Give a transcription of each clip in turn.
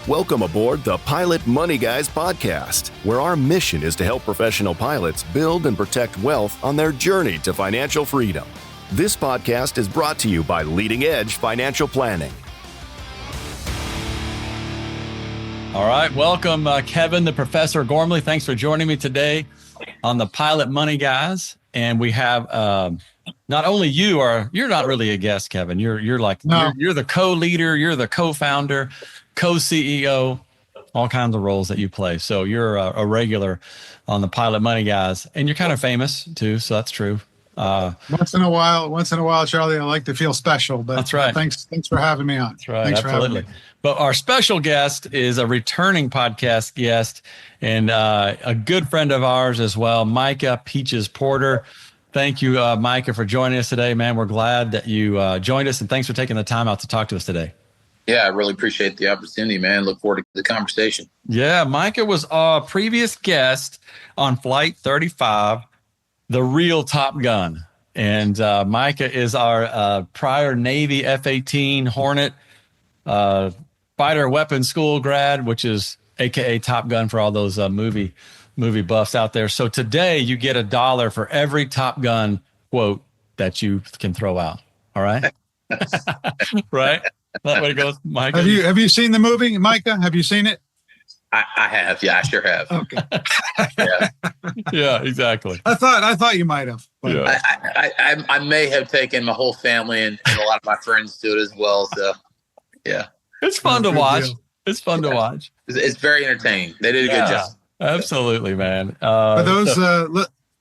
Welcome aboard the Pilot Money Guys podcast, where our mission is to help professional pilots build and protect wealth on their journey to financial freedom. This podcast is brought to you by Leading Edge Financial Planning. All right, welcome, Kevin, the Professor Gormley. Thanks for joining me today on the Pilot Money Guys. And we have not only you're not really a guest, Kevin. You're the co-leader, you're the co-founder, co-CEO, all kinds of roles that you play. So you're a regular on the Pilot Money Guys, and you're kind of famous too. So that's true. Once in a while, Charlie, I like to feel special, but that's right. Thanks for having me on. That's right. Thanks Absolutely. For having me. But our special guest is a returning podcast guest and a good friend of ours as well, Micah Porter. Thank you, Micah, for joining us today, man. We're glad that you joined us, and thanks for taking the time out to talk to us today. Yeah, I really appreciate the opportunity, man. Look forward to the conversation. Yeah, Micah was a previous guest on Flight 35, the real Top Gun. And Micah is our prior Navy F-18 Hornet fighter weapons school grad, which is AKA Top Gun for all those movie buffs out there. So today you get $1 for every Top Gun quote that you can throw out. All right. Right. That way it goes, Micah. Have you seen the movie, Micah? Have you seen it? I have. Yeah, I sure have. Okay. Yeah. Yeah, exactly. I thought you might have. But. Yeah. I may have taken my whole family and a lot of my friends to it as well. So, yeah. It's fun to watch. Deal. It's fun to watch. It's very entertaining. They did a good job. Absolutely, man. For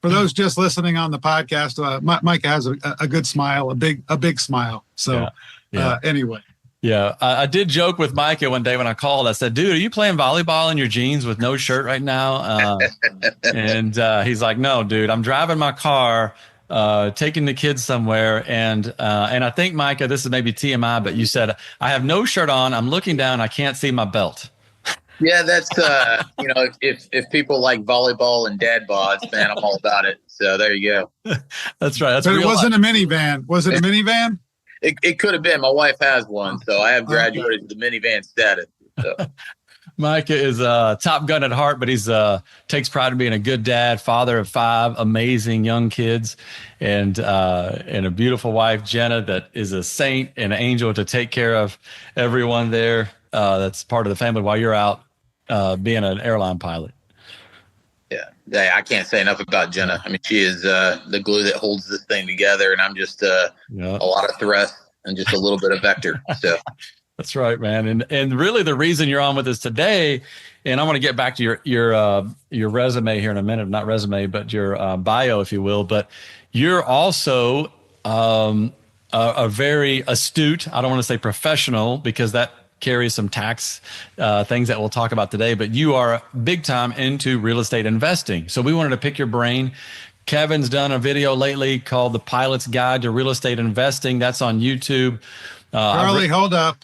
those just listening on the podcast, Micah has a good smile, a big smile. So anyway. Yeah, I did joke with Micah one day when I called. I said, dude, are you playing volleyball in your jeans with no shirt right now? And he's like, no, dude, I'm driving my car, taking the kids somewhere. And I think, Micah, this is maybe TMI, but you said, I have no shirt on. I'm looking down. I can't see my belt. Yeah, that's, if people like volleyball and dad bods, man, I'm all about it. So there you go. That's right. But it wasn't a minivan. Was it a minivan? It could have been. My wife has one, so I have graduated to the minivan status. So. Micah is Top Gun at heart, but he's takes pride in being a good dad, father of 5 amazing young kids, and a beautiful wife, Jenna, that is a saint and an angel to take care of everyone there. That's part of the family while you're out being an airline pilot. Yeah, I can't say enough about Jenna. I mean, she is the glue that holds this thing together, and I'm just a lot of thrust and just a little bit of vector. So that's right, man. And really, the reason you're on with us today, and I want to get back to your resume here in a minute, not resume, but your bio, if you will. But you're also a very astute. I don't want to say professional because that carries some tax things that we'll talk about today, but you are big time into real estate investing. So we wanted to pick your brain. Kevin's done a video lately called The Pilot's Guide to Real Estate Investing. That's on YouTube. Charlie, hold up.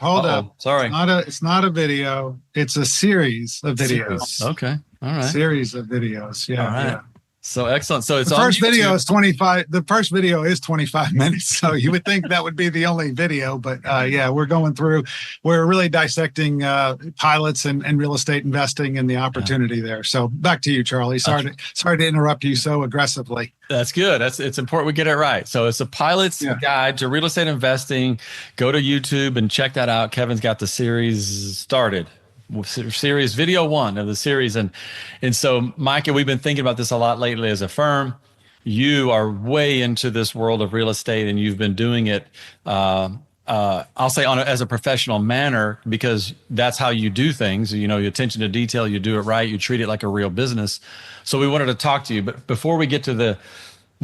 Sorry. It's not a video. It's a series of videos. Okay. All right. Series of videos. Yeah. All right. Yeah. So excellent. So it's the on first YouTube. video is 25. The first video is 25 minutes. So you would think that would be the only video, but we're really dissecting pilots and real estate investing and the opportunity there. So back to you, Charlie. Sorry to interrupt you so aggressively. That's good. It's important we get it right. So it's a Pilot's Guide to Real Estate Investing. Go to YouTube and check that out. Kevin's got the series started. Series video 1 of the series. And so, Micah, we've been thinking about this a lot lately as a firm. You are way into this world of real estate, and you've been doing it, I'll say as a professional manner, because that's how you do things. You know, your attention to detail, you do it right. You treat it like a real business. So we wanted to talk to you. But before we get to the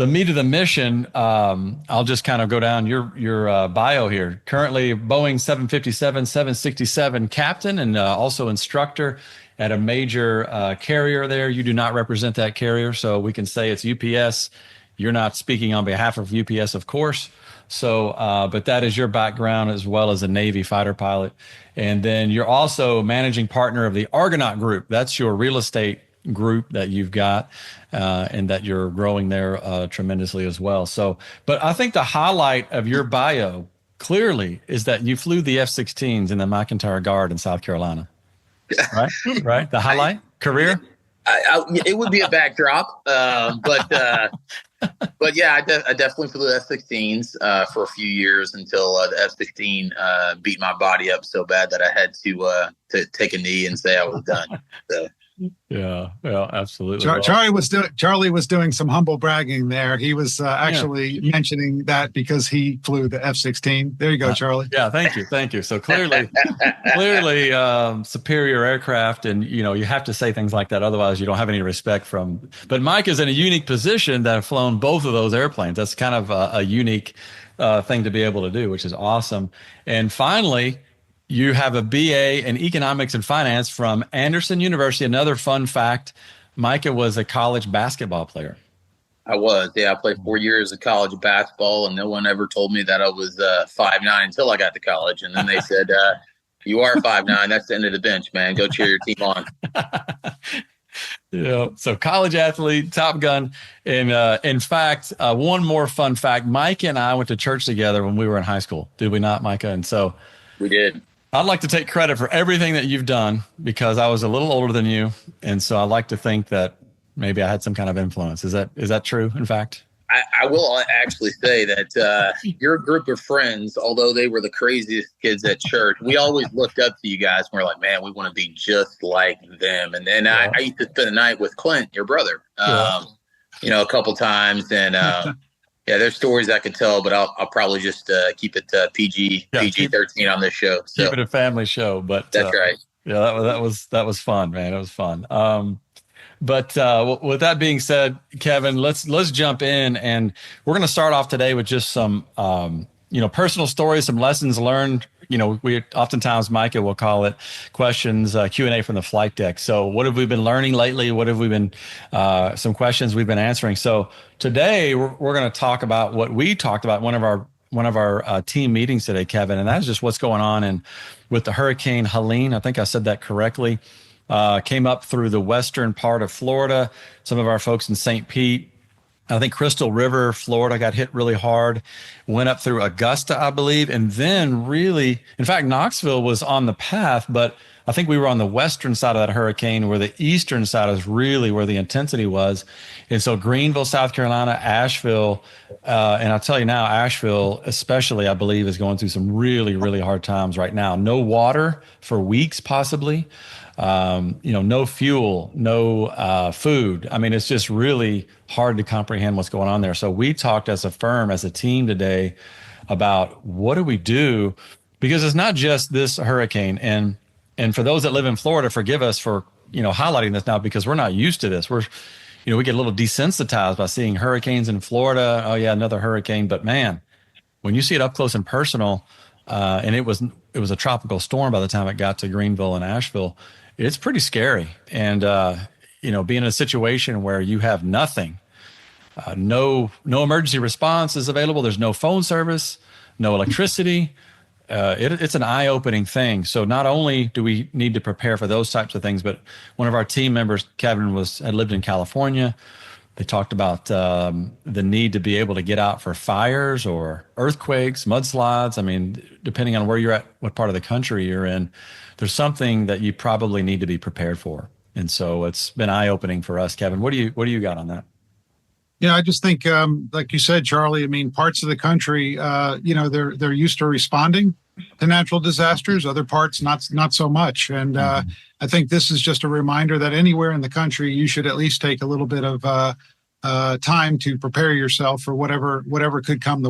meat of the mission, I'll just kind of go down your bio here. Currently, Boeing 757, 767 captain and also instructor at a major carrier there. You do not represent that carrier, so we can say it's UPS. You're not speaking on behalf of UPS, of course. So, but that is your background as well as a Navy fighter pilot. And then you're also managing partner of the Argonaut Group. That's your real estate group that you've got and that you're growing there tremendously as well. So, but I think the highlight of your bio clearly is that you flew the F-16s in the McIntyre Guard in South Carolina. Right. The highlight career. It would be a backdrop, but yeah, I definitely flew the F-16s for a few years until the F-16 beat my body up so bad that I had to take a knee and say I was done. So. Yeah, absolutely. Charlie was doing some humble bragging there. He was actually mentioning that because he flew the F-16. There you go, Charlie. Yeah, thank you. So clearly, superior aircraft, and you have to say things like that, otherwise you don't have any respect from. But Mike is in a unique position that have flown both of those airplanes. That's kind of a unique thing to be able to do, which is awesome. And finally, you have a BA in economics and finance from Anderson University. Another fun fact, Micah was a college basketball player. I was. Yeah, I played 4 years of college basketball, and no one ever told me that I was 5'9" until I got to college. And then they said, you are 5'9". That's the end of the bench, man. Go cheer your team on. Yeah. So college athlete, Top Gun. And in fact, one more fun fact, Micah and I went to church together when we were in high school. Did we not, Micah? And so we did. I'd like to take credit for everything that you've done because I was a little older than you. And so I like to think that maybe I had some kind of influence. Is that true, in fact? I will actually say that your group of friends, although they were the craziest kids at church, we always looked up to you guys. And we're like, man, we want to be just like them. And then I used to spend the night with Clint, your brother, a couple times. And yeah, there's stories I could tell, but I'll probably just keep it PG-13 on this show. So keep it a family show, but that's right. Yeah, that was fun, man. It was fun. But with that being said, Kevin, let's jump in, and we're going to start off today with just some personal stories, some lessons learned. We oftentimes, Micah will call it questions, Q&A from the flight deck. So what have we been learning lately? What have we been, some questions we've been answering. So today we're going to talk about what we talked about one of our team meetings today, Kevin, and that's just what's going on with the Hurricane Helene. I think I said that correctly. Came up through the western part of Florida. Some of our folks in St. Pete, I think Crystal River, Florida got hit really hard, went up through Augusta, I believe. And then really, in fact, Knoxville was on the path, but I think we were on the western side of that hurricane where the eastern side is really where the intensity was. And so Greenville, South Carolina, Asheville, and I'll tell you now, Asheville especially, I believe, is going through some really, really hard times right now. No water for weeks, possibly. No fuel, no food. I mean, it's just really hard to comprehend what's going on there. So we talked as a firm, as a team today about what do we do? Because it's not just this hurricane. And for those that live in Florida, forgive us for, highlighting this now because we're not used to this. We get a little desensitized by seeing hurricanes in Florida. Oh yeah, another hurricane. But man, when you see it up close and personal, and it was a tropical storm by the time it got to Greenville and Asheville, it's pretty scary. And, being in a situation where you have nothing, no emergency response is available. There's no phone service, no electricity. It's an eye-opening thing. So not only do we need to prepare for those types of things, but one of our team members, Kevin, had lived in California. They talked about the need to be able to get out for fires or earthquakes, mudslides. I mean, depending on where you're at, what part of the country you're in, there's something that you probably need to be prepared for. And so it's been eye-opening for us. Kevin, what do you got on that? Yeah, I just think, like you said, Charlie, I mean, parts of the country, they're used to responding to natural disasters. Other parts, not so much. And I think this is just a reminder that anywhere in the country, you should at least take a little bit of time to prepare yourself for whatever could come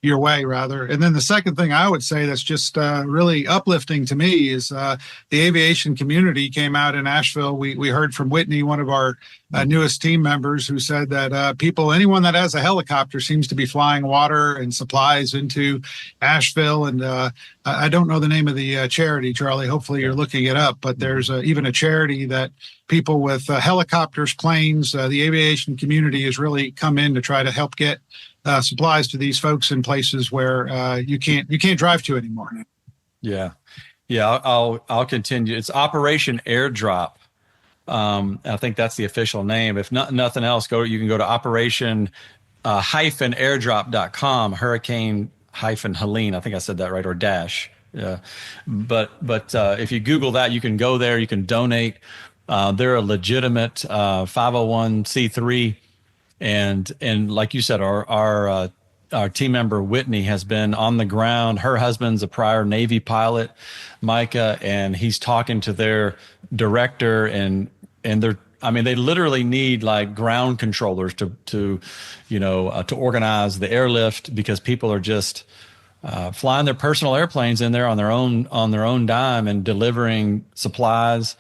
your way. And then the second thing I would say that's just really uplifting to me is the aviation community came out in Asheville. We heard from Whitney, one of our newest team members, who said that anyone that has a helicopter seems to be flying water and supplies into Asheville. And I don't know the name of the charity, Charlie. Hopefully you're looking it up. But there's even a charity that people with helicopters, planes, the aviation community has really come in to try to help get supplies to these folks in places where you can't drive to anymore. Yeah. I'll continue. It's Operation Airdrop. I think that's the official name. If nothing else, you can go to operation-airdrop.com, Hurricane-Helene. I think I said that right, or dash. Yeah. But if you Google that, you can go there, you can donate. They're a legitimate 501c3. And like you said, our team member Whitney has been on the ground. Her husband's a prior Navy pilot, Micah, and he's talking to their director, and they literally need like ground controllers to organize the airlift, because people are just flying their personal airplanes in there on their own dime and delivering supplies.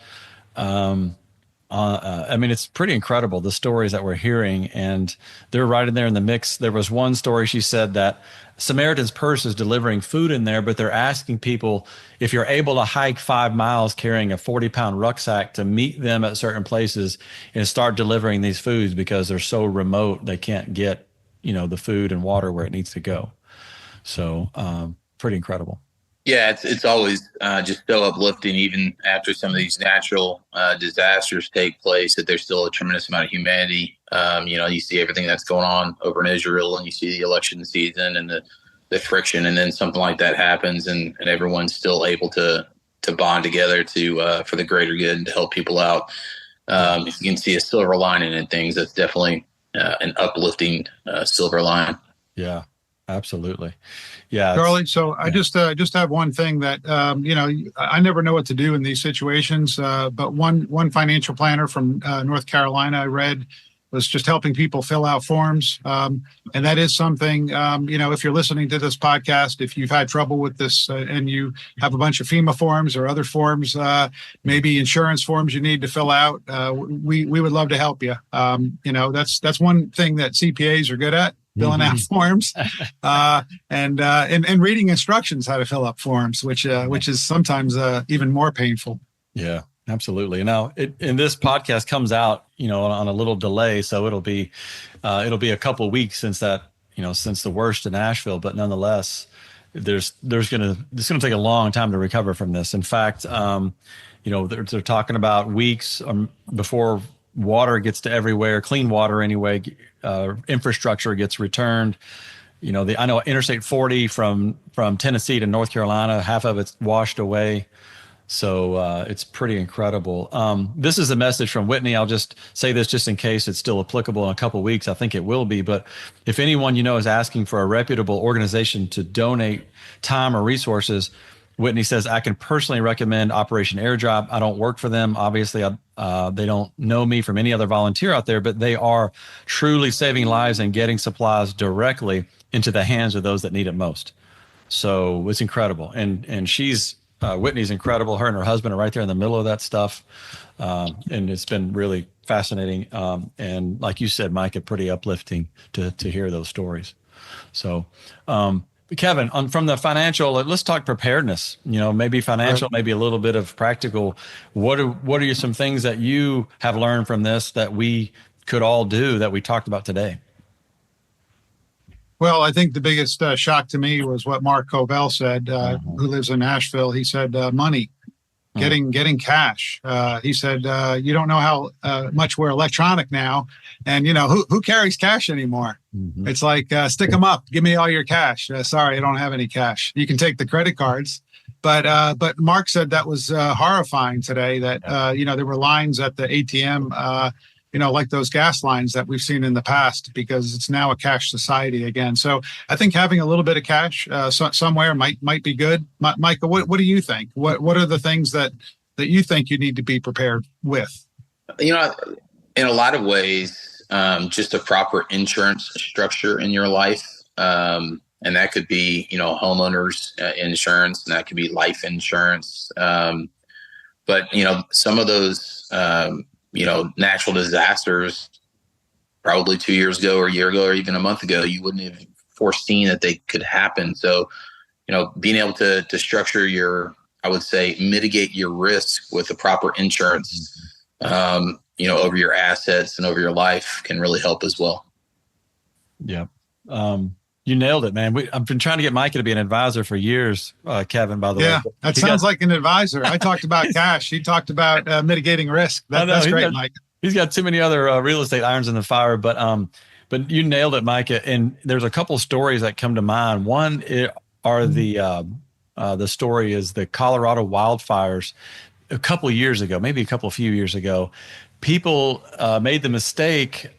It's pretty incredible, the stories that we're hearing, and they're right in there in the mix. There was one story, she said, that Samaritan's Purse is delivering food in there, but they're asking people if you're able to hike 5 miles carrying a 40-pound rucksack to meet them at certain places and start delivering these foods, because they're so remote they can't get the food and water where it needs to go. So pretty incredible. Yeah, it's always just so uplifting, even after some of these natural disasters take place, that there's still a tremendous amount of humanity. You see everything that's going on over in Israel, and you see the election season and the friction, and then something like that happens, and everyone's still able to bond together for the greater good and to help people out. If you can see a silver lining in things, that's definitely an uplifting silver line. Yeah. Absolutely. Yeah. Charlie, so I just have one thing that, I never know what to do in these situations. But one financial planner from North Carolina I read was just helping people fill out forms. And that is something, if you're listening to this podcast, if you've had trouble with this and you have a bunch of FEMA forms or other forms, maybe insurance forms you need to fill out, we would love to help you. That's one thing that CPAs are good at. Filling out forms, and reading instructions how to fill up forms, which is sometimes even more painful. Yeah, absolutely. Now, and this podcast comes out, on a little delay, so it'll be a couple of weeks since the worst in Asheville, but nonetheless, it's going to take a long time to recover from this. In fact, they're talking about weeks before water gets to everywhere, clean water anyway. Infrastructure gets returned. I know Interstate 40 from Tennessee to North Carolina, half of it's washed away. So it's pretty incredible. This is a message from Whitney. I'll just say this just in case it's still applicable in a couple of weeks. I think it will be. But if anyone is asking for a reputable organization to donate time or resources, Whitney says, I can personally recommend Operation Airdrop. I don't work for them. Obviously, they don't know me from any other volunteer out there, but they are truly saving lives and getting supplies directly into the hands of those that need it most. So it's incredible. And Whitney's incredible. Her and her husband are right there in the middle of that stuff. And it's been really fascinating. And like you said, Micah, pretty uplifting to hear those stories. So, Kevin, from the financial, let's talk preparedness. Maybe financial, maybe a little bit of practical. What are some things that you have learned from this that we could all do that we talked about today? Well, I think the biggest shock to me was what Mark Covell said, who lives in Nashville. He said, money, getting cash. He said, you don't know how much we're electronic now. And, who carries cash anymore? Mm-hmm. It's like, stick them up. Give me all your cash. Sorry, I don't have any cash. You can take the credit cards. But Mark said that was horrifying today, that, there were lines at the ATM, like those gas lines that we've seen in the past, because it's now a cash society again. So I think having a little bit of cash somewhere might be good. Micah, what do you think? What are the things that you think you need to be prepared with? In a lot of ways, just a proper insurance structure in your life. And that could be, homeowners insurance, and that could be life insurance. But some of those, natural disasters, probably 2 years ago or a year ago or even a month ago, you wouldn't have foreseen that they could happen. So, being able to structure mitigate your risk with the proper insurance, over your assets and over your life can really help as well. Yeah. You nailed it, man. I've been trying to get Micah to be an advisor for years, Kevin, by the way. Yeah, that sounds like an advisor. I talked about cash. He talked about mitigating risk. That's great, Micah. He's got too many other real estate irons in the fire, but you nailed it, Micah. And there's a couple of stories that come to mind. One are the the story is the Colorado wildfires a couple of years ago, maybe a few years ago. People made the mistake,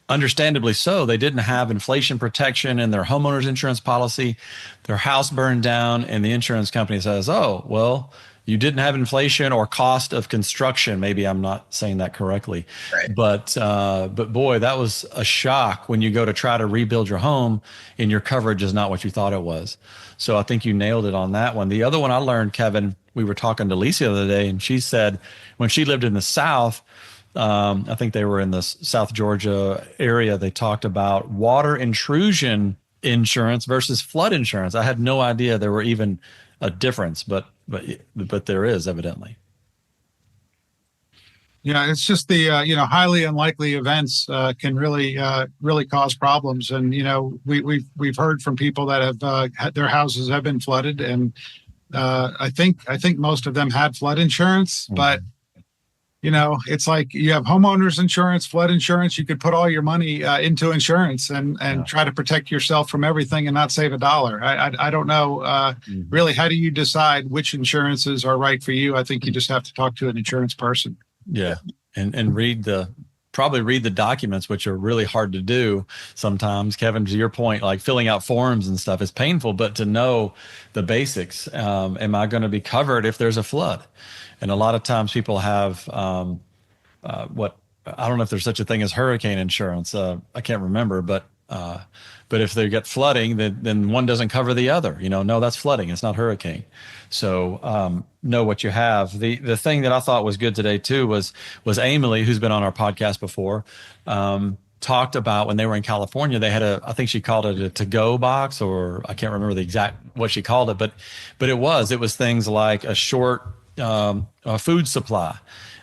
understandably so. They didn't have inflation protection in their homeowner's insurance policy. Their house burned down, and the insurance company says, "Oh, well, you didn't have inflation or cost of construction." Maybe I'm not saying that correctly, right. But boy, that was a shock when you go to try to rebuild your home and your coverage is not what you thought it was. So I think you nailed it on that one. The other one I learned, Kevin, we were talking to Lisa the other day, and she said when she lived in the South, I think they were in the South Georgia area, they talked about water intrusion insurance versus flood insurance. I had no idea there were even a difference, but there is evidently. Yeah, it's just the highly unlikely events can really cause problems, and we've heard from people that have had their houses have been flooded, and I think most of them had flood insurance, but it's like you have homeowners insurance, flood insurance. You could put all your money into insurance and try to protect yourself from everything and not save a dollar. I don't know really, how do you decide which insurances are right for you? I think you just have to talk to an insurance person. Yeah, and probably read the documents, which are really hard to do sometimes. Kevin, to your point, like filling out forms and stuff is painful, but to know the basics, am I going to be covered if there's a flood? And a lot of times people have I don't know if there's such a thing as hurricane insurance. I can't remember, but if they get flooding, then one doesn't cover the other. No, that's flooding. It's not hurricane. So know what you have. The thing that I thought was good today too was Emily, who's been on our podcast before, talked about when they were in California, they had I think she called it a to-go box, or I can't remember the exact what she called it, but it was things like a short a food supply,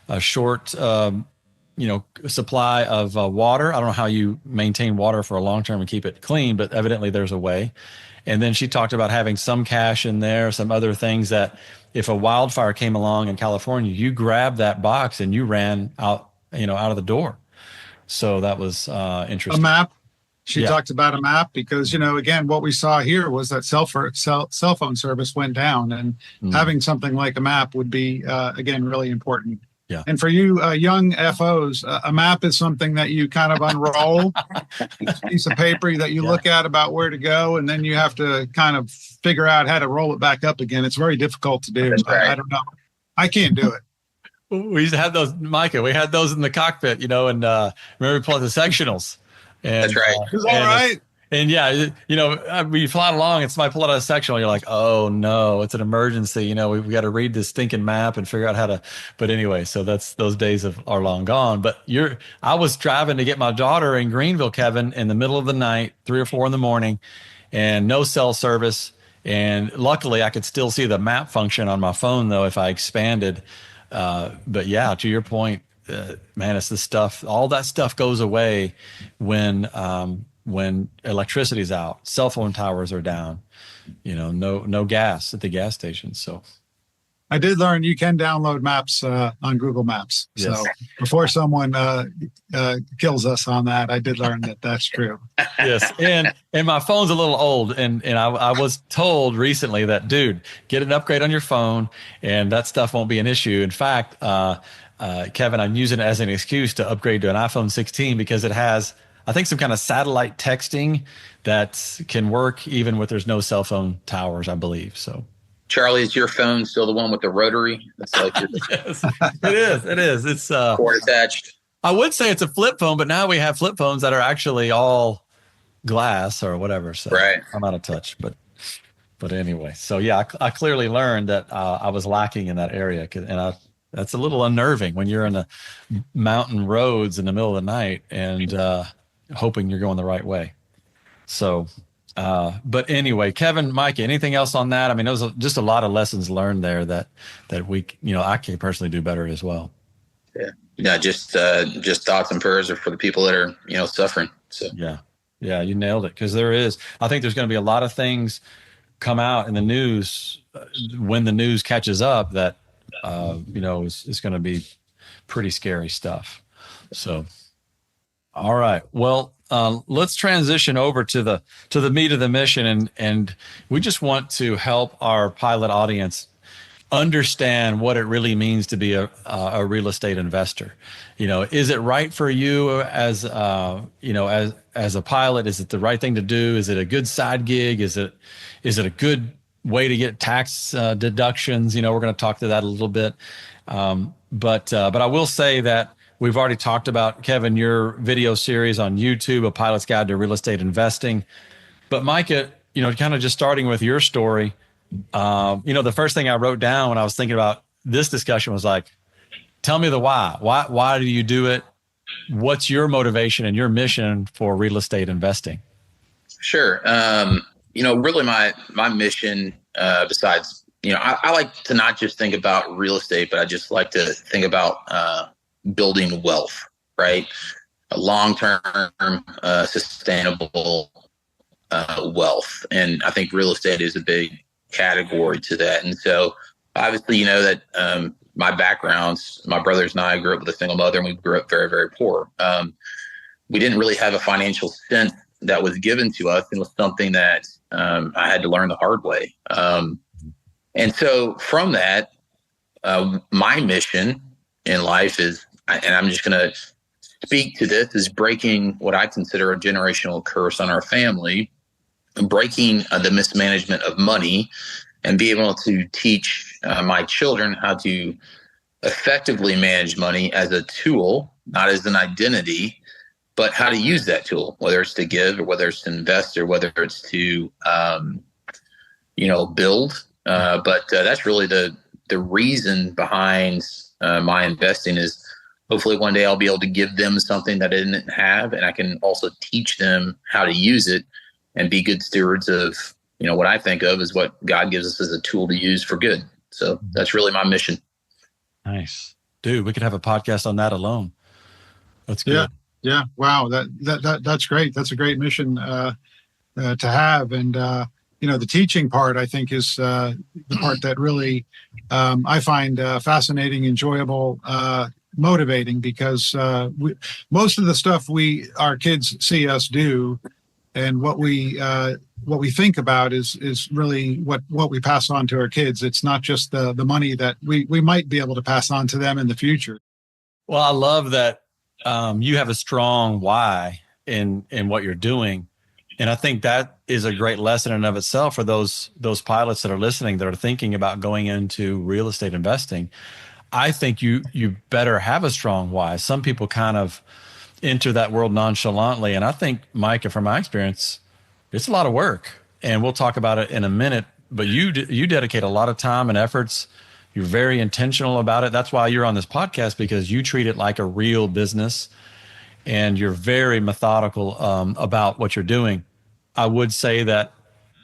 a short supply of water. I don't know how you maintain water for a long term and keep it clean, but evidently there's a way. And then she talked about having some cash in there, some other things that if a wildfire came along in California, you grabbed that box and you ran out of the door. So that was interesting. A map. She talked about a map because, again, what we saw here was that cell phone service went down, and having something like a map would be, again, really important. Yeah. And for you young FOs, a map is something that you kind of unroll, it's a piece of paper that you look at about where to go, and then you have to kind of figure out how to roll it back up again. It's very difficult to do. Right. I don't know. I can't do it. We used to have those, Micah. We had those in the cockpit, and remember we pulled the sectionals. And, that's right. Is that right? And yeah, when you fly along and somebody pull out a sectional, you're like, oh no, it's an emergency. We've got to read this stinking map and figure out how to. But anyway, so those days are long gone. But I was driving to get my daughter in Greenville, Kevin, in the middle of the night, 3 or 4 in the morning, and no cell service. And luckily, I could still see the map function on my phone, though, if I expanded. But yeah, to your point, man, it's the stuff. All that stuff goes away when electricity's out, cell phone towers are down, no gas at the gas station. So I did learn you can download maps on Google Maps. Yes. So before someone kills us on that, I did learn that that's true. Yes. And my phone's a little old. And I was told recently that, dude, get an upgrade on your phone and that stuff won't be an issue. In fact, Kevin, I'm using it as an excuse to upgrade to an iPhone 16 because it has, I think, some kind of satellite texting that can work even with there's no cell phone towers, I believe. So, Charlie, is your phone still the one with the rotary? That's like yes, it is. It's cord attached. I would say it's a flip phone, but now we have flip phones that are actually all glass or whatever. So right. I'm out of touch, but anyway. So yeah, I clearly learned that I was lacking in that area, and that's a little unnerving when you're in the mountain roads in the middle of the night and hoping you're going the right way. So, but anyway, Kevin, Micah, anything else on that? I mean, there was just a lot of lessons learned there that we, I can personally do better as well. Yeah. Yeah. Just thoughts and prayers are for the people that are, suffering. So yeah, you nailed it. Cause I think there's going to be a lot of things come out in the news when the news catches up that, it's going to be pretty scary stuff. So, all right. Well, let's transition over to the meat of the mission, and we just want to help our pilot audience understand what it really means to be a real estate investor. Is it right for you as as a pilot? Is it the right thing to do? Is it a good side gig? Is it a good way to get tax deductions? We're going to talk to that a little bit. But I will say that we've already talked about, Kevin, your video series on YouTube, A Pilot's Guide to Real Estate Investing. But Micah, kind of just starting with your story, the first thing I wrote down when I was thinking about this discussion was like, tell me the why. Why do you do it? What's your motivation and your mission for real estate investing? Sure. Really my mission, besides, I like to not just think about real estate, but I just like to think about building wealth, right? A long-term, sustainable wealth. And I think real estate is a big category to that. And so obviously, that my backgrounds, my brothers and I grew up with a single mother, and we grew up very, very poor. We didn't really have a financial sense that was given to us. It was something that I had to learn the hard way. And so from that, my mission in life is, and I'm just going to speak to this, is breaking what I consider a generational curse on our family, breaking the mismanagement of money, and be able to teach my children how to effectively manage money as a tool, not as an identity, but how to use that tool, whether it's to give or whether it's to invest or whether it's to, build. But that's really the reason behind my investing is hopefully one day I'll be able to give them something that I didn't have, and I can also teach them how to use it and be good stewards of, what I think of as what God gives us as a tool to use for good. So that's really my mission. Nice. Dude, we could have a podcast on that alone. That's good. Yeah. Wow. That's great. That's a great mission to have. And, the teaching part, I think, is the part that really I find fascinating, enjoyable, motivating, because most of the stuff our kids see us do and what we think about is really what we pass on to our kids. It's not just the money that we might be able to pass on to them in the future. Well, I love that you have a strong why in what you're doing. And I think that is a great lesson in and of itself for those pilots that are listening, that are thinking about going into real estate investing. I think you better have a strong why. Some people kind of enter that world nonchalantly. And I think, Micah, from my experience, it's a lot of work. And we'll talk about it in a minute. But you dedicate a lot of time and efforts. You're very intentional about it. That's why you're on this podcast, because you treat it like a real business. And you're very methodical about what you're doing. I would say that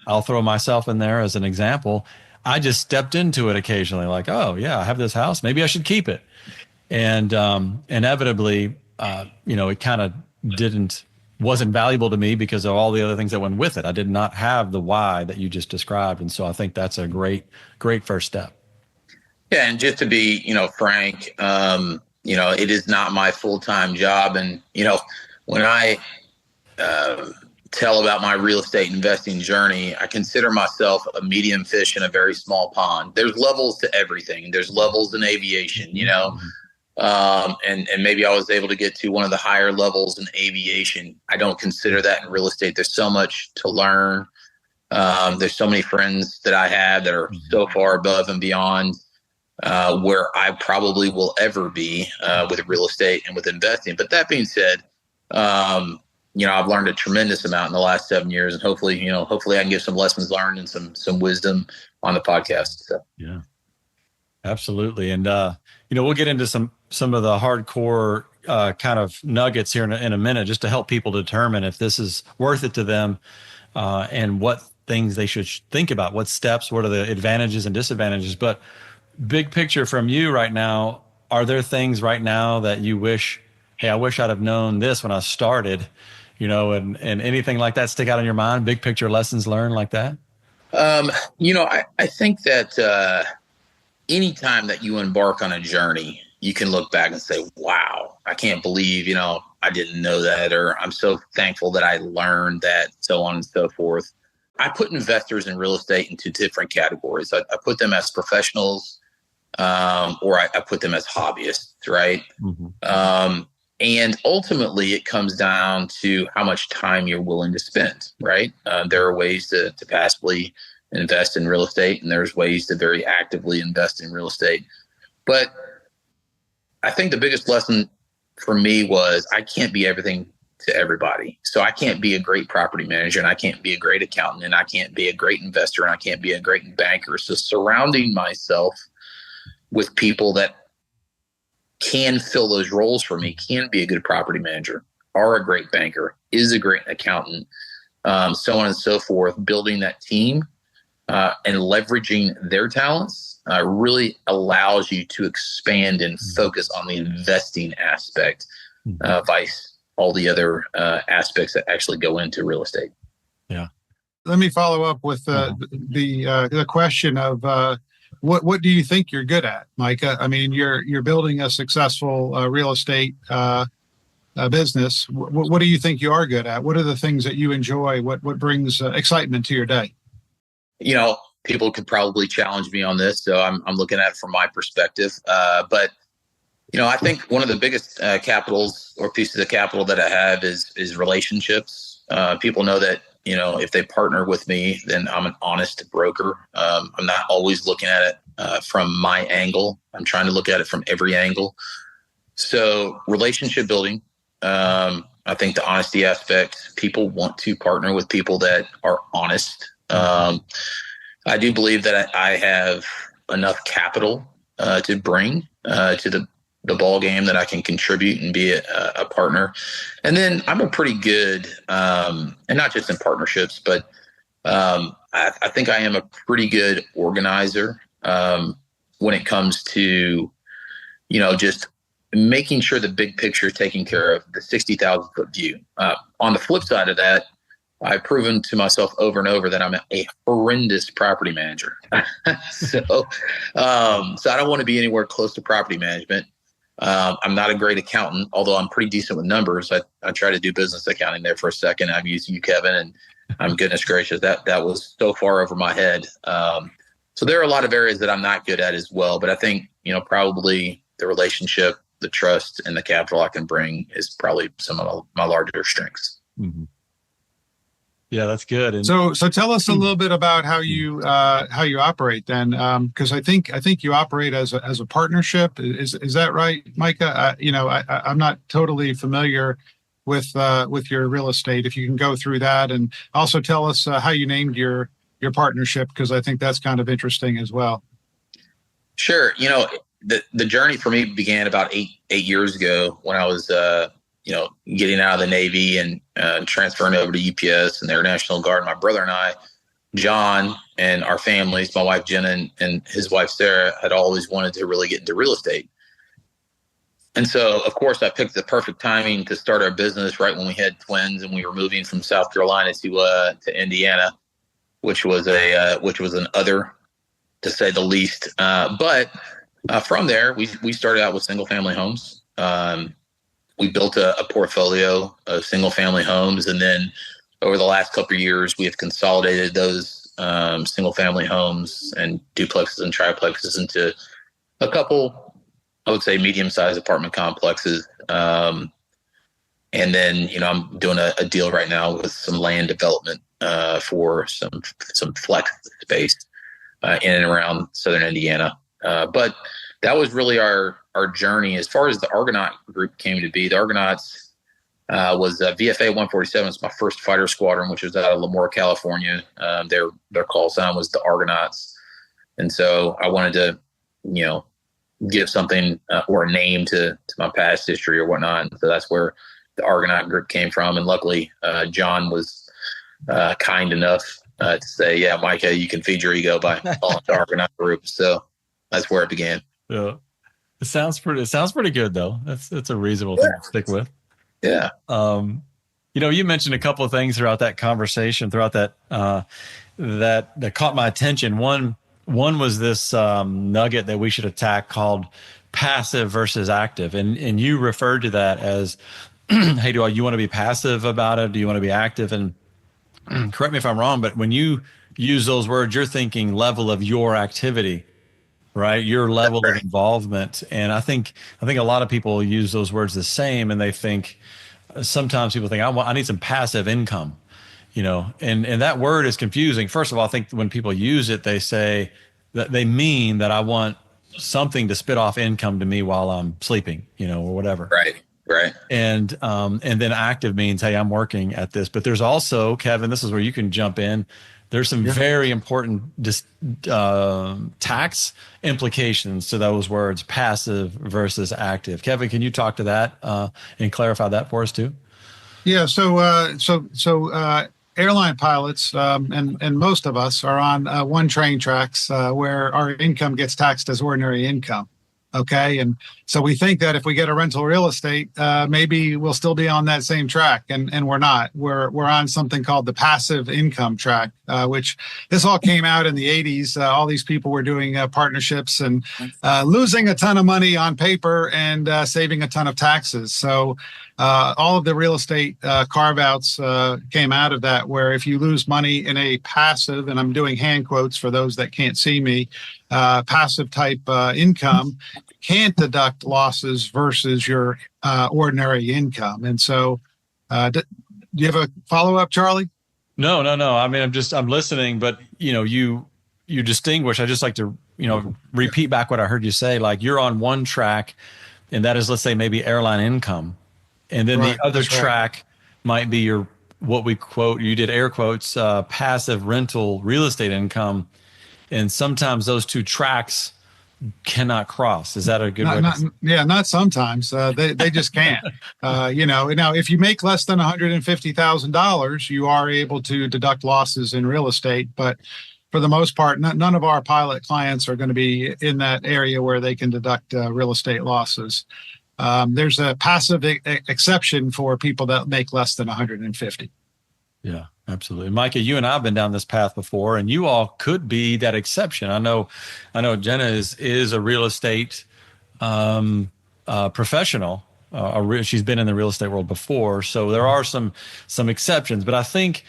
I'll throw myself in there as an example. I just stepped into it occasionally, like, oh yeah, I have this house, maybe I should keep it. And inevitably, it kind of wasn't valuable to me because of all the other things that went with it. I did not have the why that you just described. And so I think that's a great first step. Yeah. And just to be, frank, it is not my full-time job. And, when I tell about my real estate investing journey, I consider myself a medium fish in a very small pond. There's levels to everything. There's levels in aviation, and maybe I was able to get to one of the higher levels in aviation. I don't consider that in real estate. There's so much to learn. There's so many friends that I have that are so far above and beyond where I probably will ever be with real estate and with investing. But that being said, I've learned a tremendous amount in the last 7 years, and hopefully I can give some lessons learned and some wisdom on the podcast. So. Yeah, absolutely. And, we'll get into some of the hardcore kind of nuggets here in a minute, just to help people determine if this is worth it to them and what things they should think about, what steps, what are the advantages and disadvantages. But big picture from you right now, are there things right now that you wish, hey, I wish I'd have known this when I started, and anything like that stick out in your mind, big picture lessons learned like that? I think that anytime that you embark on a journey, you can look back and say, wow, I can't believe, I didn't know that, or I'm so thankful that I learned that, so on and so forth. I put investors in real estate into different categories. I put them as professionals, or I put them as hobbyists, right? Mm-hmm. And ultimately, it comes down to how much time you're willing to spend, right? There are ways to passively invest in real estate, and there's ways to very actively invest in real estate. But I think the biggest lesson for me was I can't be everything to everybody. So I can't be a great property manager, and I can't be a great accountant, and I can't be a great investor, and I can't be a great banker. So surrounding myself with people that can fill those roles for me, can be a good property manager, are a great banker, is a great accountant, so on and so forth, building that team and leveraging their talents really allows you to expand and focus on the investing aspect, vice all the other aspects that actually go into real estate. Yeah. Let me follow up with the question of what do you think you're good at, Micah? I mean, you're building a successful real estate business. What do you think you are good at? What are the things that you enjoy? What brings excitement to your day? You know, people could probably challenge me on this, so I'm looking at it from my perspective. But you know, I think one of the biggest capitals or pieces of capital that I have is relationships. People know that, you know, if they partner with me, then I'm an honest broker. I'm not always looking at it from my angle. I'm trying to look at it from every angle. So relationship building, I think the honesty aspect, people want to partner with people that are honest. I do believe that I have enough capital to bring to the ball game that I can contribute and be a partner. And then I'm a pretty good, and not just in partnerships, but I think I am a pretty good organizer when it comes to, you know, just making sure the big picture is taken care of, the 60,000 foot view. On the flip side of that, I've proven to myself over and over that I'm a horrendous property manager. So I don't want to be anywhere close to property management. I'm not a great accountant, although I'm pretty decent with numbers. I try to do business accounting there for a second. I've used you, Kevin, and I'm goodness gracious, that was so far over my head. So there are a lot of areas that I'm not good at as well. But I think, you know, probably the relationship, the trust, and the capital I can bring is probably some of my larger strengths. Mm-hmm. Yeah, that's good. And so tell us a little bit about how you operate then, because I think you operate as a partnership. Is that right, Micah? I'm not totally familiar with your real estate. If you can go through that, and also tell us how you named your partnership, because I think that's kind of interesting as well. Sure. You know, the journey for me began about eight years ago when I was getting out of the Navy and transferring over to UPS and the Air National Guard. My brother and I, John, and our families, my wife Jenna and his wife Sarah, had always wanted to really get into real estate. And so, of course, I picked the perfect timing to start our business right when we had twins and we were moving from South Carolina to Indiana, which was an other, to say the least. But from there, we started out with single family homes. We built a portfolio of single family homes. And then over the last couple of years, we have consolidated those single family homes and duplexes and triplexes into a couple, I would say, medium-sized apartment complexes. And then, you know, I'm doing a deal right now with some land development for some flex space in and around Southern Indiana. But that was really our journey. As far as the Argonaut group came to be, the Argonauts was VFA 147. It's my first fighter squadron, which was out of Lemoore, California. Their call sign was the Argonauts. And so I wanted to, you know, give something or a name to my past history or whatnot. And so that's where the Argonaut group came from. And luckily, John was kind enough to say, yeah, Micah, you can feed your ego by calling the Argonaut group. So that's where it began. Yeah. It sounds pretty good though. That's a reasonable thing to stick with. Yeah. You know, you mentioned a couple of things throughout that conversation, throughout that that caught my attention. One was this nugget that we should attack called passive versus active, and you referred to that as hey, do you want to be passive about it? Do you want to be active? And correct me if I'm wrong, but when you use those words, you're thinking level of your activity, right? Your level of involvement. And I think a lot of people use those words the same, and they think sometimes people think I need some passive income, and that word is confusing. First of all, I think when people use it, they say that they mean that I want something to spit off income to me while I'm sleeping, or whatever. Right. And then active means, hey, I'm working at this. But there's also, Kevin, this is where you can jump in. There's some very important tax implications to those words, passive versus active. Kevin, can you talk to that and clarify that for us too? Yeah. So airline pilots and most of us are on one train tracks where our income gets taxed as ordinary income. Okay. And so we think that if we get a rental real estate, maybe we'll still be on that same track. And we're not. We're on something called the passive income track, which this all came out in the 80s. All these people were doing partnerships and losing a ton of money on paper and saving a ton of taxes. So all of the real estate carve-outs came out of that, where if you lose money in a passive, and I'm doing hand quotes for those that can't see me, passive type income, can't deduct losses versus your ordinary income. And so do you have a follow-up, Charlie? No. I mean, I'm listening, but you distinguish. I just like to, repeat back what I heard you say. Like, you're on one track, and that is, let's say, maybe airline income. And then the other track might be your, what we quote, you did air quotes, passive rental real estate income. And sometimes those two tracks cannot cross. Is that a good way? Not sometimes. They just can't. Now, if you make less than $150,000, you are able to deduct losses in real estate. But for the most part, none of our pilot clients are going to be in that area where they can deduct real estate losses. There's a passive exception for people that make less than 150. Yeah, absolutely. Micah, you and I have been down this path before, and you all could be that exception. I know Jenna is a real estate professional. She's been in the real estate world before, so there are some exceptions. But I think,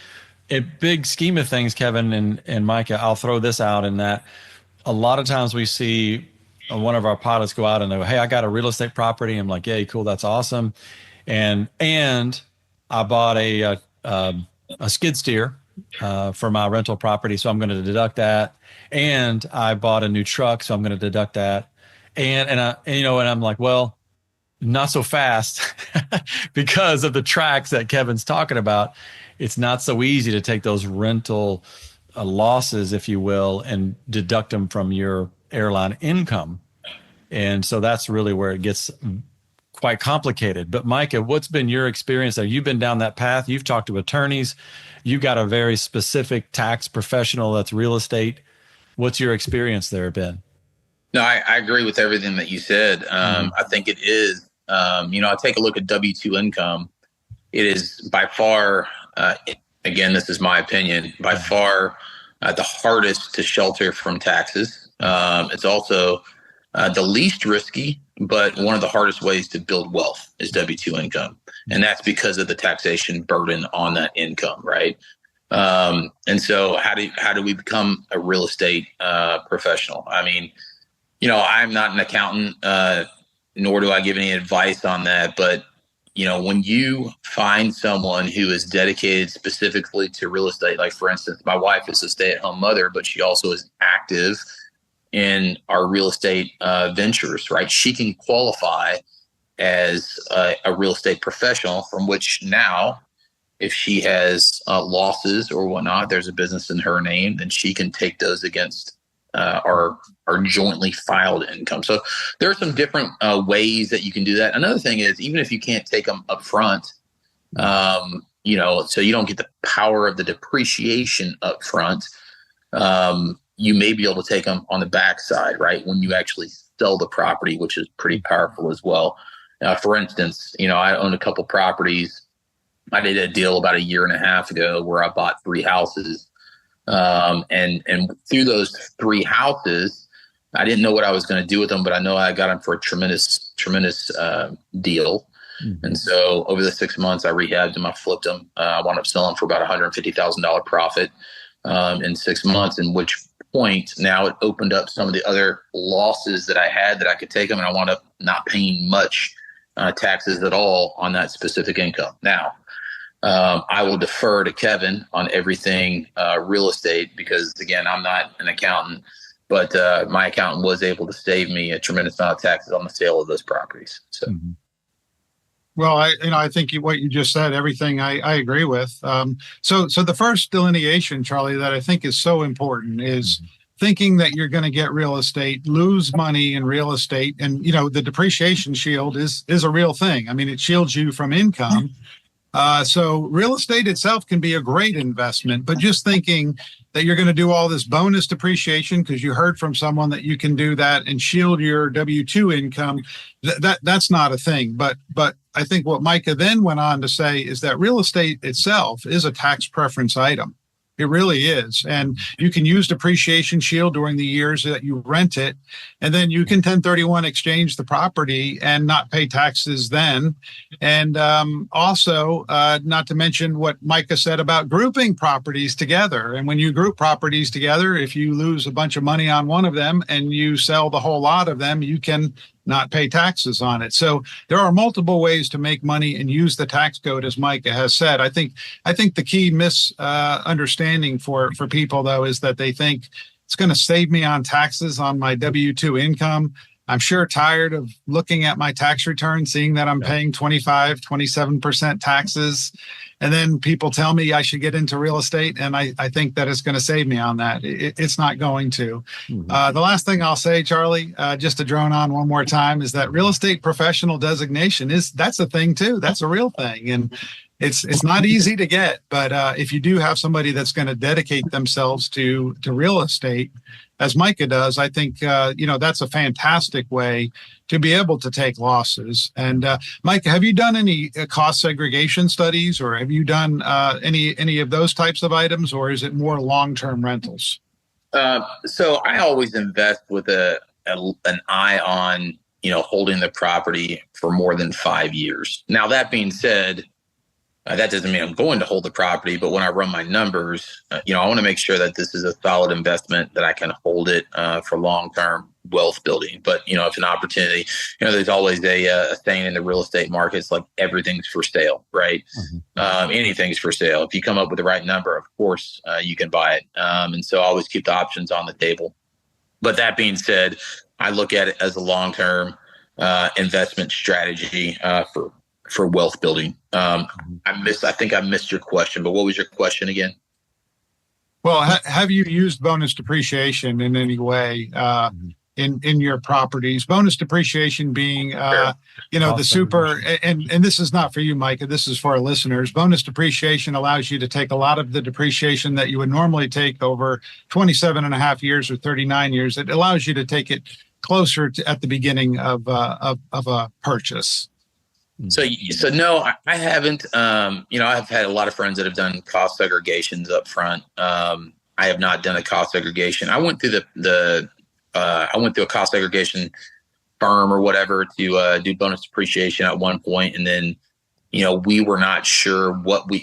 a big scheme of things, Kevin and Micah, I'll throw this out in that a lot of times we see one of our pilots go out and go, hey, I got a real estate property. I'm like, yeah, cool, that's awesome. And I bought a skid steer for my rental property, so I'm going to deduct that. And I bought a new truck, so I'm going to deduct that. And I'm like, well, not so fast because of the tracks that Kevin's talking about. It's not so easy to take those rental losses, if you will, and deduct them from your airline income. And so that's really where it gets quite complicated. But Micah, what's been your experience there? You've been down that path. You've talked to attorneys. You got a very specific tax professional that's real estate. What's your experience there been? No, I agree with everything that you said. I think it is, I take a look at W-2 income. It is by far, again, this is my opinion, by far the hardest to shelter from taxes. It's also the least risky, but one of the hardest ways to build wealth is W-2 income. And that's because of the taxation burden on that income, right? And so how do we become a real estate professional? I mean, I'm not an accountant, nor do I give any advice on that. But, when you find someone who is dedicated specifically to real estate, like, for instance, my wife is a stay-at-home mother, but she also is active in our real estate ventures, right? She can qualify as a real estate professional, from which now, if she has losses or whatnot, there's a business in her name, then she can take those against our jointly filed income. So there are some different ways that you can do that. Another thing is, even if you can't take them up front, so you don't get the power of the depreciation up front, you may be able to take them on the backside, right? When you actually sell the property, which is pretty powerful as well. For instance, I own a couple properties. I did a deal about 1.5 years ago where I bought 3 houses. And through those 3 houses, I didn't know what I was going to do with them, but I know I got them for a tremendous deal. And so over the 6 months, I rehabbed them, I flipped them. I wound up selling for about $150,000 profit in 6 months, in which point now it opened up some of the other losses that I had that I could take them, and I wound up not paying much taxes at all on that specific income. Now, I will defer to Kevin on everything real estate because, again, I'm not an accountant, but my accountant was able to save me a tremendous amount of taxes on the sale of those properties. So. Well, I think what you just said, everything I agree with. So the first delineation, Charlie, that I think is so important is thinking that you're going to get real estate, lose money in real estate. And, the depreciation shield is a real thing. I mean, it shields you from income. So real estate itself can be a great investment, but just thinking that you're going to do all this bonus depreciation because you heard from someone that you can do that and shield your W-2 income, that's not a thing. But I think what Micah then went on to say is that real estate itself is a tax preference item. It really is. And you can use depreciation shield during the years that you rent it. And then you can 1031 exchange the property and not pay taxes then. And also, not to mention what Micah said about grouping properties together. And when you group properties together, if you lose a bunch of money on one of them and you sell the whole lot of them, you can not pay taxes on it. So there are multiple ways to make money and use the tax code, as Micah has said. I think the key misunderstanding for people, though, is that they think it's going to save me on taxes on my W-2 income. I'm sure tired of looking at my tax return, seeing that I'm paying 25, 27% taxes. And then people tell me I should get into real estate, and I think that it's going to save me on that. It's not going to. The last thing I'll say, Charlie, just to drone on one more time, is that real estate professional designation that's a thing too. That's a real thing, and it's not easy to get. But if you do have somebody that's going to dedicate themselves to real estate, as Micah does, I think that's a fantastic way to be able to take losses. And Micah, have you done any cost segregation studies, or have you done any of those types of items, or is it more long-term rentals? So I always invest with an eye on holding the property for more than 5 years. Now, that being said, that doesn't mean I'm going to hold the property, but when I run my numbers, I want to make sure that this is a solid investment, that I can hold it for long-term wealth building. But, if an opportunity, there's always a saying in the real estate markets, like everything's for sale, right? Anything's for sale. If you come up with the right number, of course, you can buy it. And so I always keep the options on the table. But that being said, I look at it as a long-term investment strategy for wealth building. I think I missed your question, but what was your question again? Well, have you used bonus depreciation in any way in your properties? Bonus depreciation being, the super, and this is not for you, Micah, this is for our listeners. Bonus depreciation allows you to take a lot of the depreciation that you would normally take over 27 and a half years or 39 years. It allows you to take it closer to at the beginning of a purchase. So no, I haven't. I've had a lot of friends that have done cost segregations up front. I have not done a cost segregation. I went through I went through a cost segregation firm or whatever to do bonus depreciation at one point, and then we were not sure what we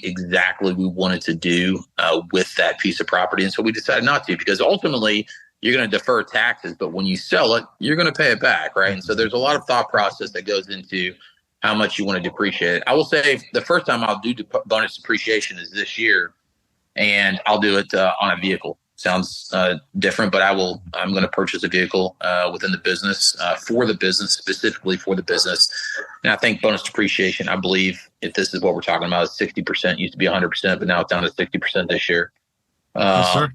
wanted to do with that piece of property, and so we decided not to, because ultimately you're going to defer taxes, but when you sell it, you're going to pay it back, right? And so there's a lot of thought process that goes into how much you want to depreciate it. I will say the first time I'll do bonus depreciation is this year, and I'll do it on a vehicle. Sounds different, but I'm going to purchase a vehicle within the business, specifically for the business. And I think bonus depreciation, I believe, if this is what we're talking about, is 60%. Used to be 100%, but now it's down to 60% this year. Yes, sir.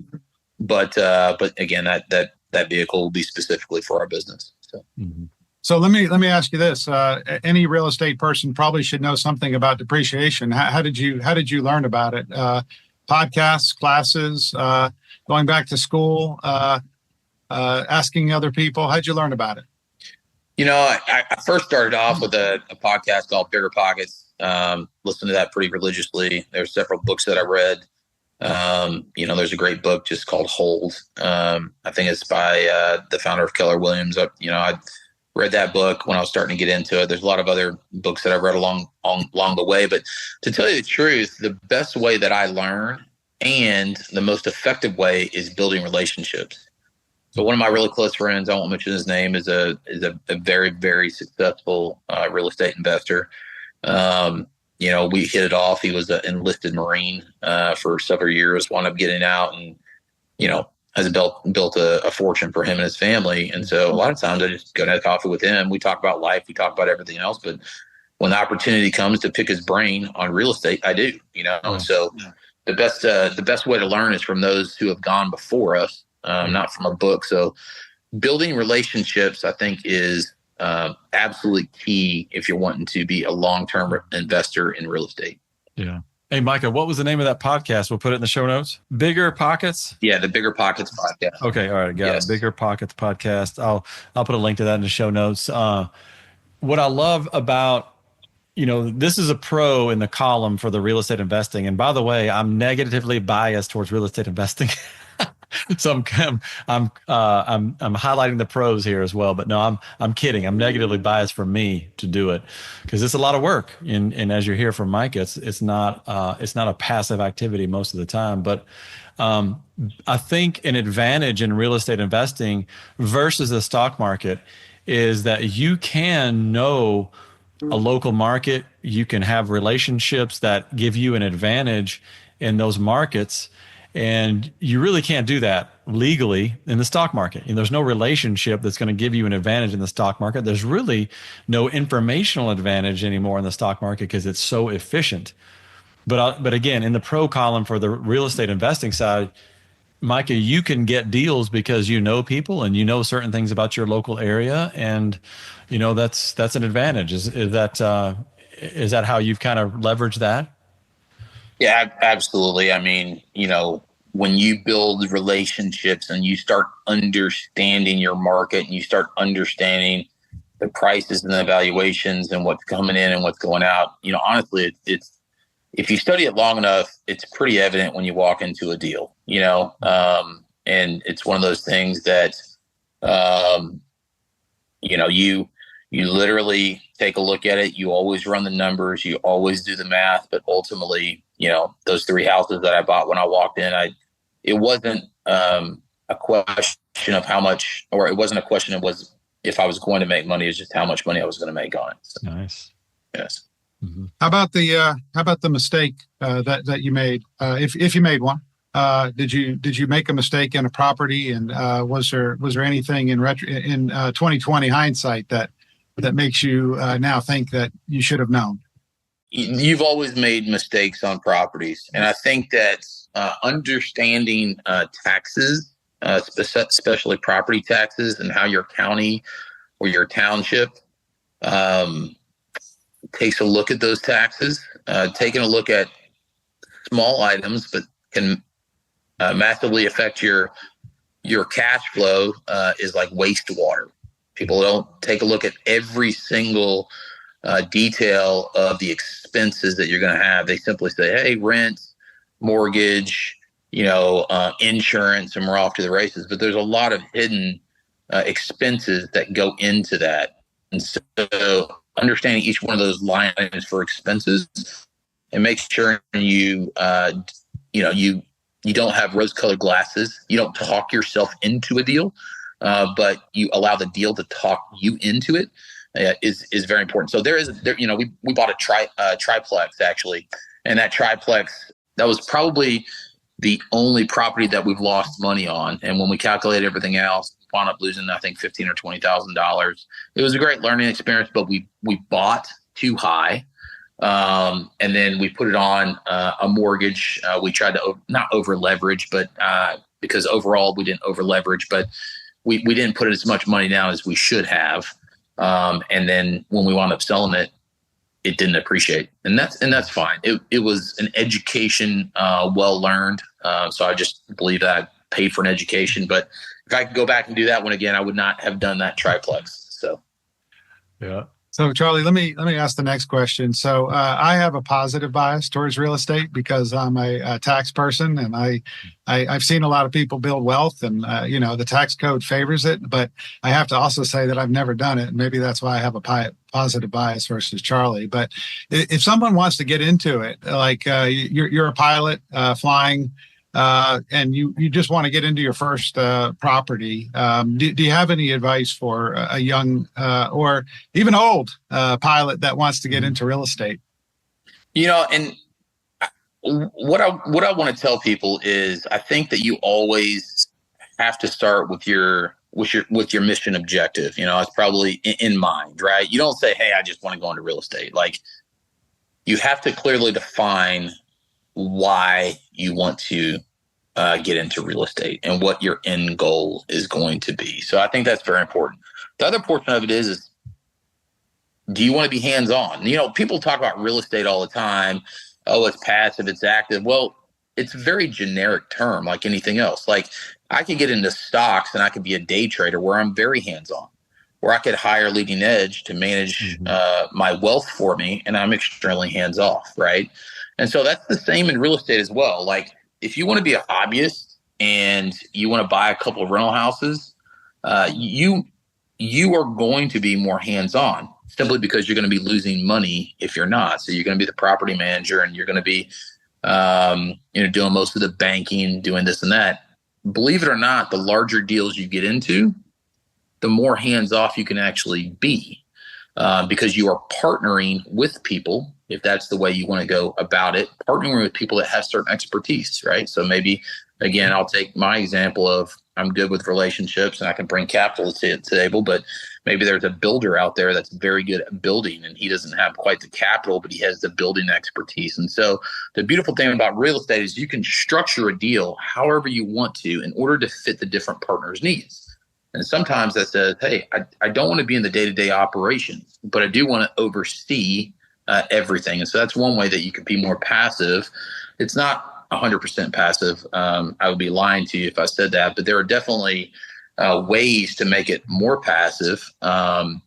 But again, that vehicle will be specifically for our business. So. So let me ask you this: any real estate person probably should know something about depreciation. How did you learn about it? Podcasts, classes, going back to school, asking other people. How'd you learn about it? I first started off with a podcast called Bigger Pockets. Listened to that pretty religiously. There's several books that I read. There's a great book just called Hold. I think it's by the founder of Keller Williams. read that book when I was starting to get into it. There's a lot of other books that I've read along the way. But to tell you the truth, the best way that I learn and the most effective way is building relationships. So one of my really close friends, I won't mention his name, is a very, very successful real estate investor. We hit it off. He was an enlisted Marine for several years, wound up getting out and, has built a fortune for him and his family. And so a lot of times I just go to have coffee with him. We talk about life. We talk about everything else. But when the opportunity comes to pick his brain on real estate, I do, And so the best way to learn is from those who have gone before us, not from a book. So building relationships, I think, is absolutely key if you're wanting to be a long-term investor in real estate. Yeah. Hey, Micah, what was the name of that podcast? We'll put it in the show notes. Bigger Pockets? Yeah, the Bigger Pockets podcast. Okay, all right, got it. Bigger Pockets podcast. I'll put a link to that in the show notes. What I love about, this is a pro in the column for the real estate investing. And by the way, I'm negatively biased towards real estate investing. So I'm highlighting the pros here as well, but no, I'm kidding. I'm negatively biased for me to do it because it's a lot of work. And as you hear from Micah, it's not a passive activity most of the time. But I think an advantage in real estate investing versus the stock market is that you can know a local market. You can have relationships that give you an advantage in those markets. And you really can't do that legally in the stock market. And there's no relationship that's going to give you an advantage in the stock market. There's really no informational advantage anymore in the stock market because it's so efficient. But again, in the pro column for the real estate investing side, Micah, you can get deals because you know people and you know certain things about your local area, and that's an advantage. Is that how you've kind of leveraged that? Yeah, absolutely. I mean, when you build relationships and you start understanding your market and you start understanding the prices and the valuations and what's coming in and what's going out, honestly, it's if you study it long enough, it's pretty evident when you walk into a deal, and it's one of those things that, you literally take a look at it. You always run the numbers. You always do the math. But ultimately, those 3 houses that I bought when I walked in, it wasn't a question of how much, or it wasn't a question of if I was going to make money. It's just how much money I was going to make on it. So, nice. Yes. Mm-hmm. How about the mistake that you made? If you made one, did you make a mistake in a property? And was there anything in 2020 hindsight that makes you now think that you should have known? You've always made mistakes on properties. And I think that understanding taxes, especially property taxes, and how your county or your township takes a look at those taxes, taking a look at small items, but can massively affect your cash flow is like wastewater. People don't take a look at every single detail of the expenses that you're going to have. They simply say, hey, rent, mortgage, insurance, and we're off to the races. But there's a lot of hidden expenses that go into that. And so understanding each one of those line items for expenses and make sure you don't have rose-colored glasses. You don't talk yourself into a deal, but you allow the deal to talk you into it. Is very important. So we bought a triplex actually, and that triplex, that was probably the only property that we've lost money on. And when we calculate everything else, we wound up losing, I think, $15,000 or $20,000. It was a great learning experience, but we bought too high. And then we put it on a mortgage. We tried to not over leverage, but because overall we didn't over leverage, but we didn't put as much money down as we should have. And then when we wound up selling it, it didn't appreciate, and that's fine. It was an education, well learned. So I just believe that I paid for an education. But if I could go back and do that one again, I would not have done that triplex. So, yeah. So, Charlie, let me ask the next question. So, I have a positive bias towards real estate because I'm a tax person, and I've seen a lot of people build wealth, and the tax code favors it. But I have to also say that I've never done it, and maybe that's why I have a positive bias versus Charlie. But if someone wants to get into it, like you're a pilot flying. And you just want to get into your first property. Do you have any advice for a young or even old pilot that wants to get into real estate? And what I want to tell people is I think that you always have to start with your mission objective. It's probably in mind, right? You don't say, hey, I just want to go into real estate. Like, you have to clearly define why you want to get into real estate and what your end goal is going to be. So I think that's very important. The other portion of it is do you want to be hands-on? People talk about real estate all the time. Oh, it's passive, it's active. Well, it's a very generic term, like anything else. Like, I could get into stocks and I could be a day trader where I'm very hands-on, where I could hire Leading Edge to manage my wealth for me, and I'm extremely hands-off, right? And so that's the same in real estate as well. Like, if you want to be a hobbyist and you want to buy a couple of rental houses, you are going to be more hands-on simply because you're going to be losing money if you're not. So you're going to be the property manager, and you're going to be, doing most of the banking, doing this and that. Believe it or not, the larger deals you get into, the more hands-off you can actually be, because you are partnering with people. If that's the way you want to go about it, partnering with people that have certain expertise, right? So maybe, again, I'll take my example of I'm good with relationships and I can bring capital to the table, but maybe there's a builder out there that's very good at building and he doesn't have quite the capital, but he has the building expertise. And so the beautiful thing about real estate is you can structure a deal however you want to in order to fit the different partners' needs. And sometimes that says, hey, I don't want to be in the day-to-day operations, but I do want to oversee everything. And so that's one way that you could be more passive. It's not 100% passive. I would be lying to you if I said that, but there are definitely ways to make it more passive than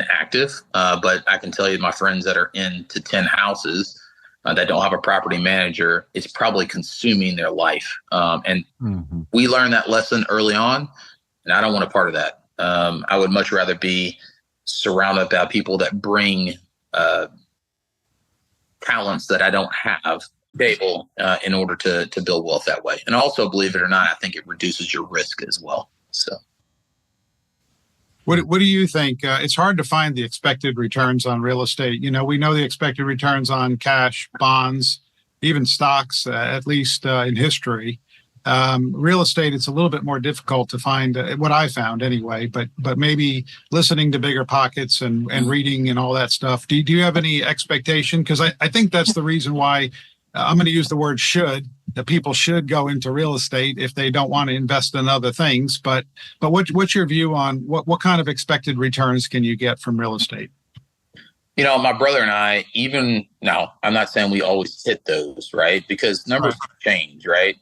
active. But I can tell you, my friends that are into 10 houses that don't have a property manager, it's probably consuming their life. And we learned that lesson early on, and I don't want a part of that. I would much rather be surrounded by people that bring talents that I don't have able in order to build wealth that way. And also, believe it or not, I think it reduces your risk as well. So what do you think? It's hard to find the expected returns on real estate. We know the expected returns on cash, bonds, even stocks, at least in history. Real estate, it's a little bit more difficult to find, what I found anyway, but maybe listening to Bigger Pockets and reading and all that stuff. Do you have any expectation? Because I think that's the reason why I'm going to use the word should, that people should go into real estate if they don't want to invest in other things. But what's your view on what kind of expected returns can you get from real estate? My brother and I, even now, I'm not saying we always hit those, right? Because numbers change, right?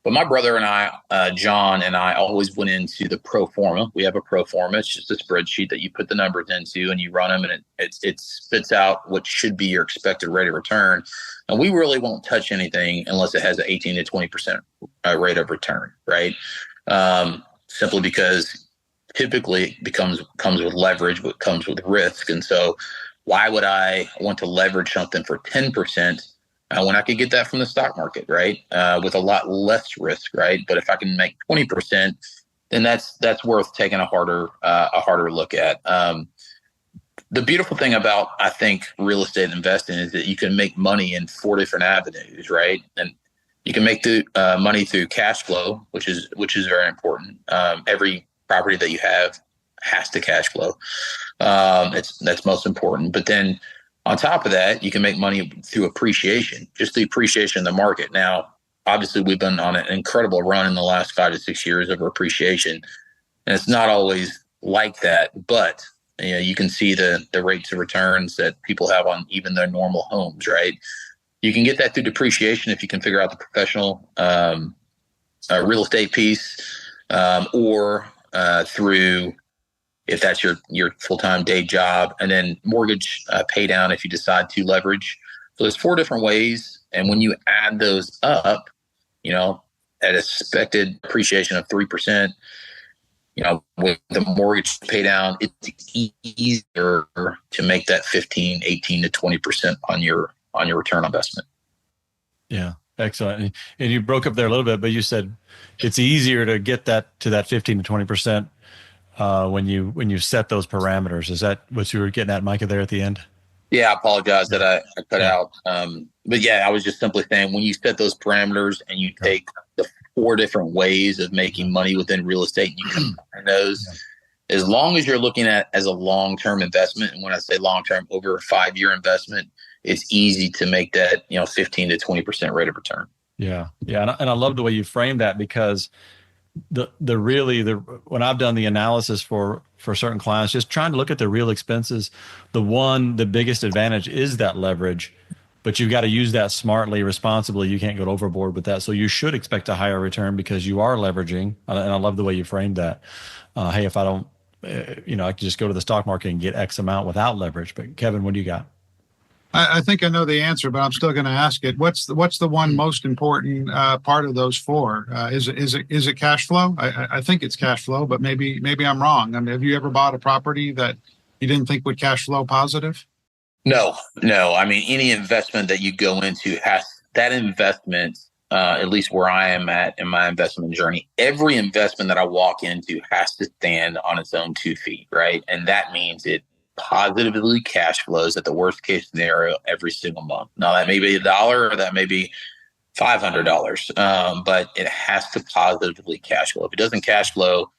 But my brother and I, John and I, always went into the pro forma. We have a pro forma. It's just a spreadsheet that you put the numbers into and you run them, and it spits out what should be your expected rate of return. And we really won't touch anything unless it has an 18 to 20% rate of return, right? Simply because typically it comes with leverage, but comes with risk. And so why would I want to leverage something for 10%? When I could get that from the stock market, right? With a lot less risk, right? But if I can make 20%, then that's worth taking a harder look at. The beautiful thing about, I think, real estate investing is that you can make money in 4 different avenues, right? And you can make the money through cash flow, which is very important. Every property that you have has to cash flow. That's most important. But then on top of that, you can make money through appreciation, just the appreciation in the market. Now, obviously, we've been on an incredible run in the last 5 to 6 years of appreciation, and it's not always like that. But you can see the rates of returns that people have on even their normal homes, right? You can get that through depreciation if you can figure out the professional real estate piece, or through if that's your full-time day job, and then mortgage pay down if you decide to leverage. So there's 4 different ways. And when you add those up, at expected appreciation of 3%, with the mortgage pay down, it's easier to make that 15, 18 to 20% on your return on investment. Yeah. Excellent. And you broke up there a little bit, but you said it's easier to get that to that 15 to 20% when you set those parameters. Is that what you were getting at, Micah, there at the end? Yeah, I apologize that I cut out. But yeah, I was just simply saying, when you set those parameters and you take the 4 different ways of making money within real estate, and you combine those, as long as you're looking at as a long-term investment, and when I say long-term, over a 5-year investment, it's easy to make that 15 to 20% rate of return. Yeah, and I love the way you frame that, because when I've done the analysis for certain clients, just trying to look at the real expenses, the biggest advantage is that leverage, but you've got to use that smartly, responsibly. You can't go overboard with that. So you should expect a higher return because you are leveraging. And I love the way you framed that. Hey, if I don't, I can just go to the stock market and get X amount without leverage. But Kevin, what do you got? I think I know the answer, but I'm still going to ask it. What's the one most important part of those 4? Is it cash flow? I think it's cash flow, but maybe I'm wrong. I mean, have you ever bought a property that you didn't think would cash flow positive? No. I mean, any investment that you go into has that investment. At least where I am at in my investment journey, every investment that I walk into has to stand on its own 2 feet, right? And that means it positively cash flows at the worst case scenario every single month. Now, that may be $1 or that may be $500, but it has to positively cash flow. If it doesn't cash flow,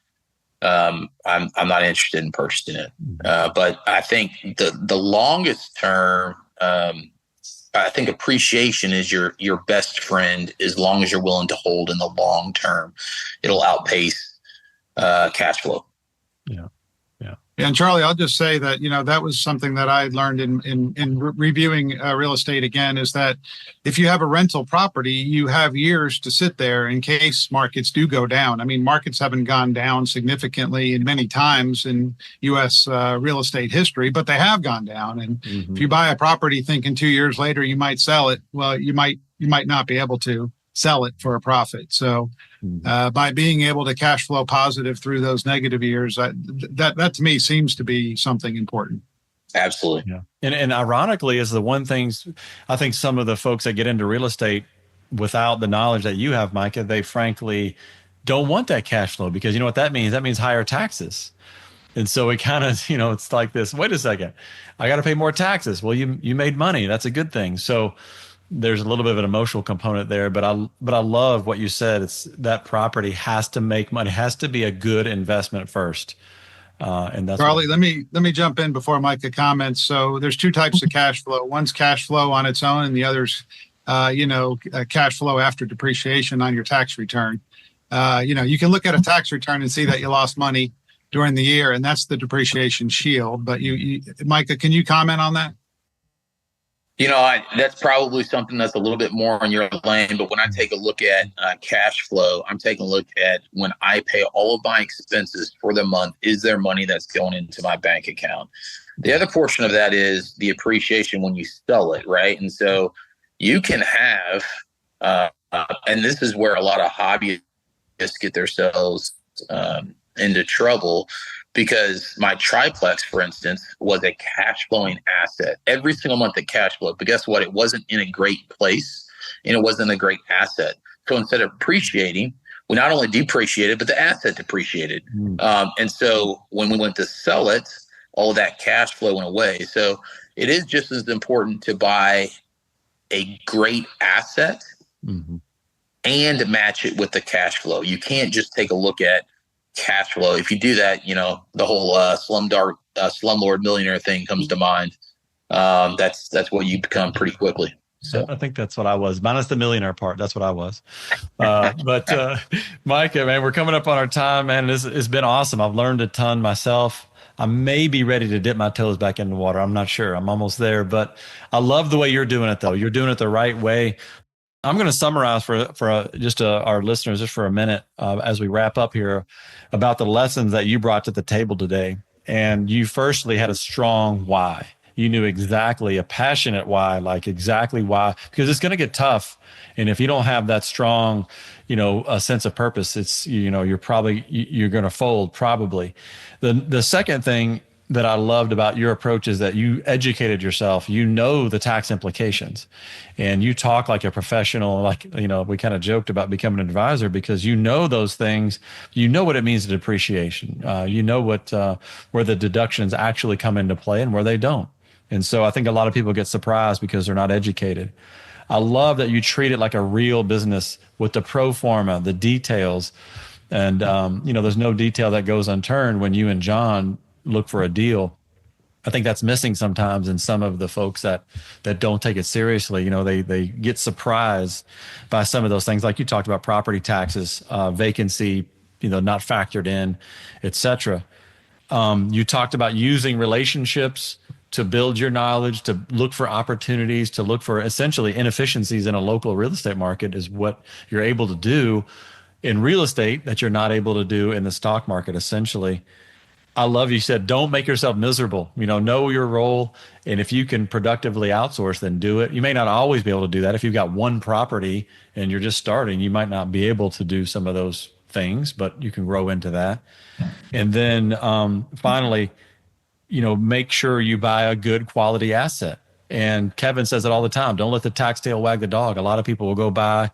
I'm not interested in purchasing it. But I think the longest term, I think appreciation is your best friend as long as you're willing to hold in the long term. It'll outpace cash flow. Yeah. And Charlie, I'll just say that, that was something that I learned in reviewing real estate again, is that if you have a rental property, you have years to sit there in case markets do go down. I mean, markets haven't gone down significantly in many times in U.S. Real estate history, but they have gone down. And if you buy a property thinking 2 years later you might sell it, well, you might not be able to sell it for a profit. So by being able to cash flow positive through those negative years, that to me seems to be something important. Absolutely. Yeah. And ironically, is the one things I think some of the folks that get into real estate without the knowledge that you have, Micah, they frankly don't want that cash flow, because you know what that means? That means higher taxes. And so it kind of, it's like this, wait a second, I got to pay more taxes. Well, you made money. That's a good thing. So there's a little bit of an emotional component there, but I love what you said. It's that property has to make money, has to be a good investment first. And that's Charlie, let me jump in before Micah comments. So there's 2 types of cash flow. One's cash flow on its own, and the other's, cash flow after depreciation on your tax return. You can look at a tax return and see that you lost money during the year, and that's the depreciation shield. But Micah, can you comment on that? That's probably something that's a little bit more on your lane. But when I take a look at cash flow, I'm taking a look at when I pay all of my expenses for the month, is there money that's going into my bank account? The other portion of that is the appreciation when you sell it, right? And so you can have, and this is where a lot of hobbyists get themselves into trouble, because my triplex, for instance, was a cash flowing asset. Every single month it cash flowed. But guess what? It wasn't in a great place, and it wasn't a great asset. So instead of appreciating, we not only depreciated, but the asset depreciated. And so when we went to sell it, all of that cash flow went away. So it is just as important to buy a great asset and match it with the cash flow. You can't just take a look at cash flow. If you do that, the whole slumlord millionaire thing comes to mind. That's what you become pretty quickly. So I think that's what I was, minus the millionaire part. That's what I was. But Micah, man, we're coming up on our time, man. It's been awesome. I've learned a ton myself. I may be ready to dip my toes back in the water. I'm not sure. I'm almost there, but I love the way you're doing it, though. You're doing it the right way. I'm going to summarize for our listeners just for a minute as we wrap up here about the lessons that you brought to the table today. And you firstly had a strong why. You knew exactly a passionate why, like exactly why, because it's going to get tough. And if you don't have that strong, a sense of purpose, it's, you're going to fold probably. The second thing that I loved about your approach is that you educated yourself. You know the tax implications, and you talk like a professional. Like, we kind of joked about becoming an advisor because you know those things. You know what it means to depreciation. You know where the deductions actually come into play and where they don't. And so I think a lot of people get surprised because they're not educated. I love that you treat it like a real business with the pro forma, the details. And, there's no detail that goes unturned when you and John look for a deal. I think that's missing sometimes in some of the folks that don't take it seriously. They get surprised by some of those things, like you talked about property taxes, vacancy, not factored in, et cetera. You talked about using relationships to build your knowledge, to look for opportunities, to look for essentially inefficiencies in a local real estate market is what you're able to do in real estate that you're not able to do in the stock market, essentially. I love you said, don't make yourself miserable. Know your role. And if you can productively outsource, then do it. You may not always be able to do that. If you've got one property and you're just starting, you might not be able to do some of those things, but you can grow into that. And then finally, make sure you buy a good quality asset. And Kevin says it all the time. Don't let the tax tail wag the dog. A lot of people will go buy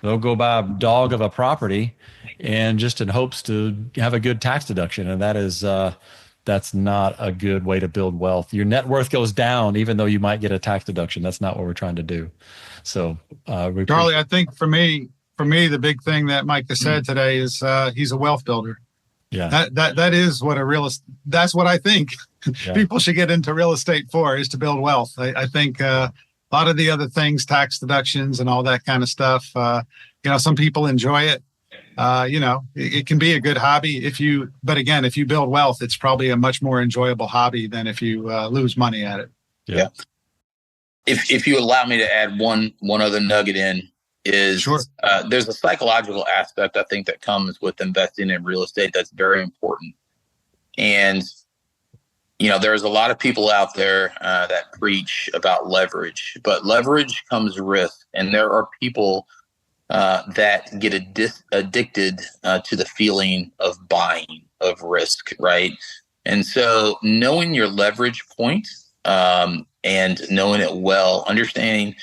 a dog of a property and just in hopes to have a good tax deduction. And that's not a good way to build wealth. Your net worth goes down, even though you might get a tax deduction. That's not what we're trying to do. So, Charlie, I think for me, the big thing that Micah said today is he's a wealth builder. Yeah, that is what that's what I think people should get into real estate for, is to build wealth. I think a lot of the other things, tax deductions and all that kind of stuff, some people enjoy it. It can be a good hobby but again, if you build wealth, it's probably a much more enjoyable hobby than if you lose money at it. Yeah. If you allow me to add one other nugget in, is sure. There's a psychological aspect, I think, that comes with investing in real estate that's very important. And, there's a lot of people out there that preach about leverage, but leverage comes risk. And there are people that get addicted to the feeling of buying, of risk, right? And so knowing your leverage point and knowing it well, understanding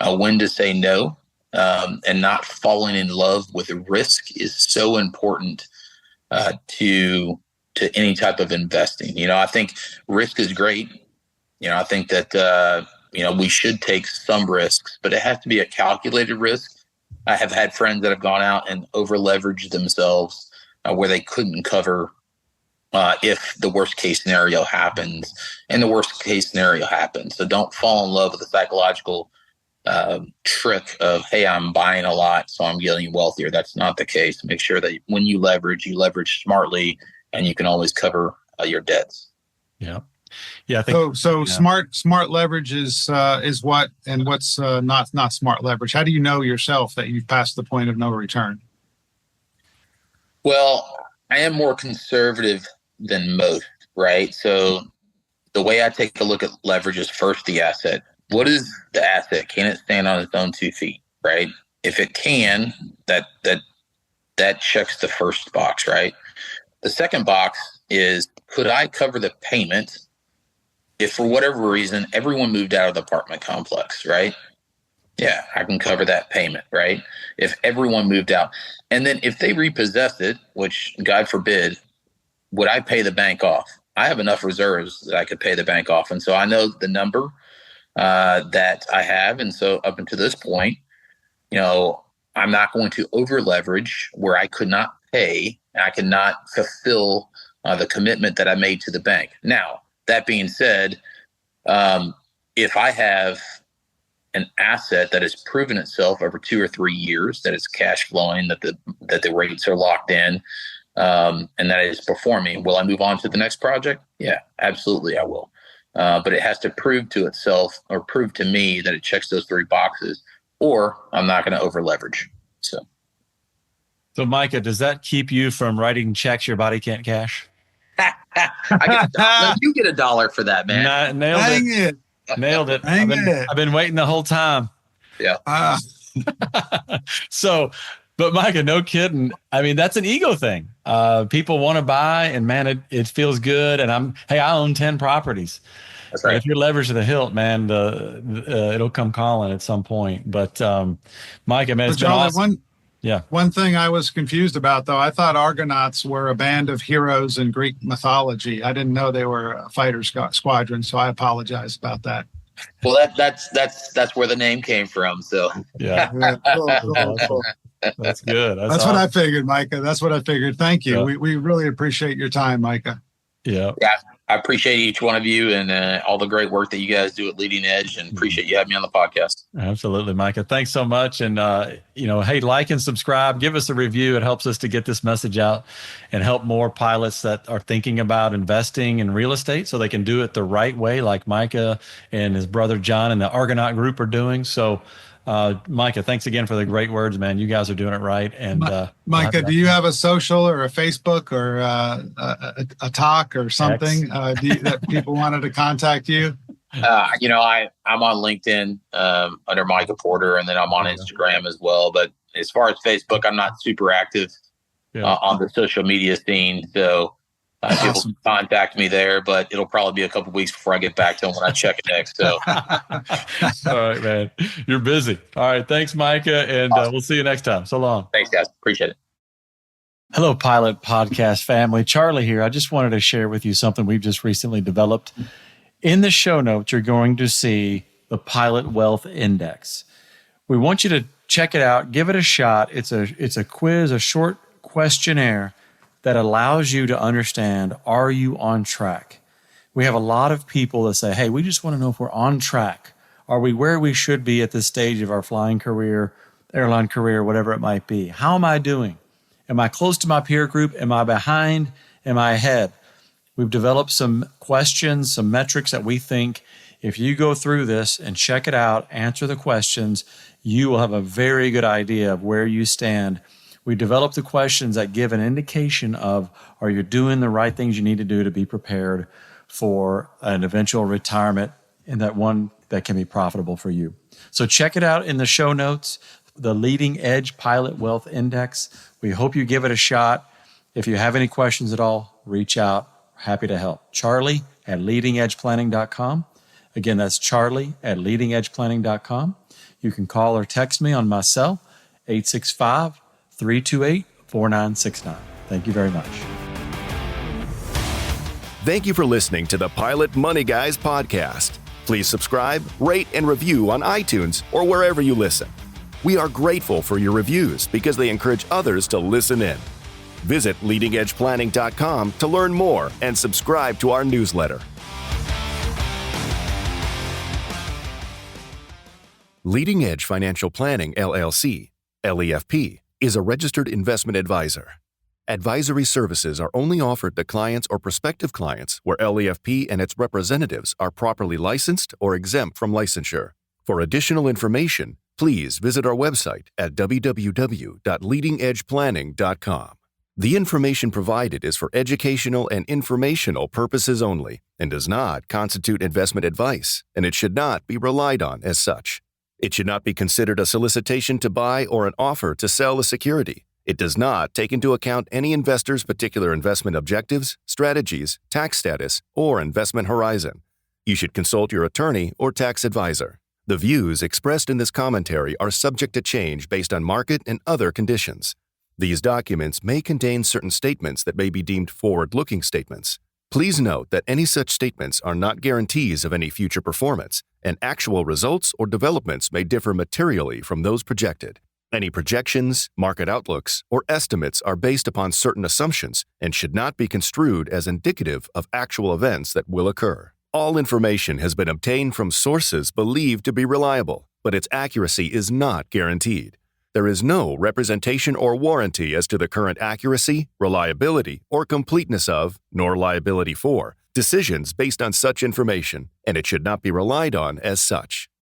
when to say no, and not falling in love with risk is so important to any type of investing. I think risk is great. I think that we should take some risks, but it has to be a calculated risk. I have had friends that have gone out and over leveraged themselves where they couldn't cover if the worst case scenario happens, and the worst case scenario happens. So don't fall in love with the psychological trick of, hey, I'm buying a lot, so I'm getting wealthier. That's not the case. Make sure that when you leverage smartly, and you can always cover your debts. Yeah. Yeah. I think so. Smart leverage is what, and what's not smart leverage? How do you know yourself that you've passed the point of no return? Well, I am more conservative than most, right? So the way I take a look at leverage is first the asset. What is the asset? Can it stand on its own 2 feet, right? If it can, that checks the first box, right? The second box is, could I cover the payment if for whatever reason everyone moved out of the apartment complex, right? Yeah, I can cover that payment, right? If everyone moved out. And then if they repossess it, which God forbid, would I pay the bank off? I have enough reserves that I could pay the bank off. And so I know the number that I have. And so up until this point, I'm not going to over leverage where I could not pay. I cannot fulfill the commitment that I made to the bank. Now, that being said, if I have an asset that has proven itself over 2 or 3 years, that is cash flowing, that the rates are locked in, and that is performing, will I move on to the next project? Yeah, absolutely, I will. But it has to prove to itself, or prove to me, that it checks those 3 boxes, or I'm not going to over leverage. So Micah, does that keep you from writing checks your body can't cash? You get $1 for that, man. Nailed Dang it. Nailed it. I've been waiting the whole time. Yeah. So, but Micah, no kidding. I mean, that's an ego thing. People want to buy, and man, it feels good. And I own 10 properties. That's right. If you're leveraged to the hilt, man, it'll come calling at some point. But Micah, man, it's been awesome. One thing I was confused about, though, I thought Argonauts were a band of heroes in Greek mythology. I didn't know they were a fighter squadron, so I apologize about that. Well, that's where the name came from. So yeah, cool. That's good. That's awesome. What I figured, Micah. That's what I figured. Thank you. Yeah. We really appreciate your time, Micah. Yeah. I appreciate each one of you and all the great work that you guys do at Leading Edge, and appreciate you having me on the podcast. Absolutely, Micah. Thanks so much. And, hey, like and subscribe, give us a review. It helps us to get this message out and help more pilots that are thinking about investing in real estate so they can do it the right way, like Micah and his brother John and the Argonaut group are doing. So, Micah, thanks again for the great words, man. You guys are doing it right. And Micah, do you have a social or a Facebook or a talk or something that people wanted to contact you? I'm on LinkedIn under Micah Porter, and then I'm on Instagram as well. But as far as Facebook, I'm not super active on the social media scene. So people can contact me there, but it'll probably be a couple weeks before I get back to them when I check it next. So, all right, man, you're busy. All right, thanks, Micah, and we'll see you next time. So long. Thanks, guys. Appreciate it. Hello, Pilot Podcast family. Charlie here. I just wanted to share with you something we've just recently developed. In the show notes, you're going to see the Pilot Wealth Index. We want you to check it out. Give it a shot. It's a quiz, a short questionnaire that allows you to understand, are you on track? We have a lot of people that say, hey, we just want to know if we're on track. Are we where we should be at this stage of our flying career, airline career, whatever it might be? How am I doing? Am I close to my peer group? Am I behind? Am I ahead? We've developed some questions, some metrics that we think if you go through this and check it out, answer the questions, you will have a very good idea of where you stand. We developed the questions that give an indication of, are you doing the right things you need to do to be prepared for an eventual retirement, and that one that can be profitable for you. So check it out in the show notes, the Leading Edge Pilot Wealth Index. We hope you give it a shot. If you have any questions at all, reach out. Happy to help. Charlie at leadingedgeplanning.com. Again, that's Charlie at leadingedgeplanning.com. You can call or text me on my cell, 865-328-4969. Thank you very much. Thank you for listening to the Pilot Money Guys podcast. Please subscribe, rate, and review on iTunes or wherever you listen. We are grateful for your reviews because they encourage others to listen in. Visit leadingedgeplanning.com to learn more and subscribe to our newsletter. Leading Edge Financial Planning, LLC, LEFP, is a registered investment advisor. Advisory services are only offered to clients or prospective clients where LEFP and its representatives are properly licensed or exempt from licensure. For additional information, please visit our website at www.leadingedgeplanning.com. The information provided is for educational and informational purposes only and does not constitute investment advice, and it should not be relied on as such. It should not be considered a solicitation to buy or an offer to sell a security. It does not take into account any investor's particular investment objectives, strategies, tax status, or investment horizon. You should consult your attorney or tax advisor. The views expressed in this commentary are subject to change based on market and other conditions. These documents may contain certain statements that may be deemed forward-looking statements. Please note that any such statements are not guarantees of any future performance, and actual results or developments may differ materially from those projected. Any projections, market outlooks, or estimates are based upon certain assumptions and should not be construed as indicative of actual events that will occur. All information has been obtained from sources believed to be reliable, but its accuracy is not guaranteed. There is no representation or warranty as to the current accuracy, reliability, or completeness of, nor liability for, decisions based on such information, and it should not be relied on as such.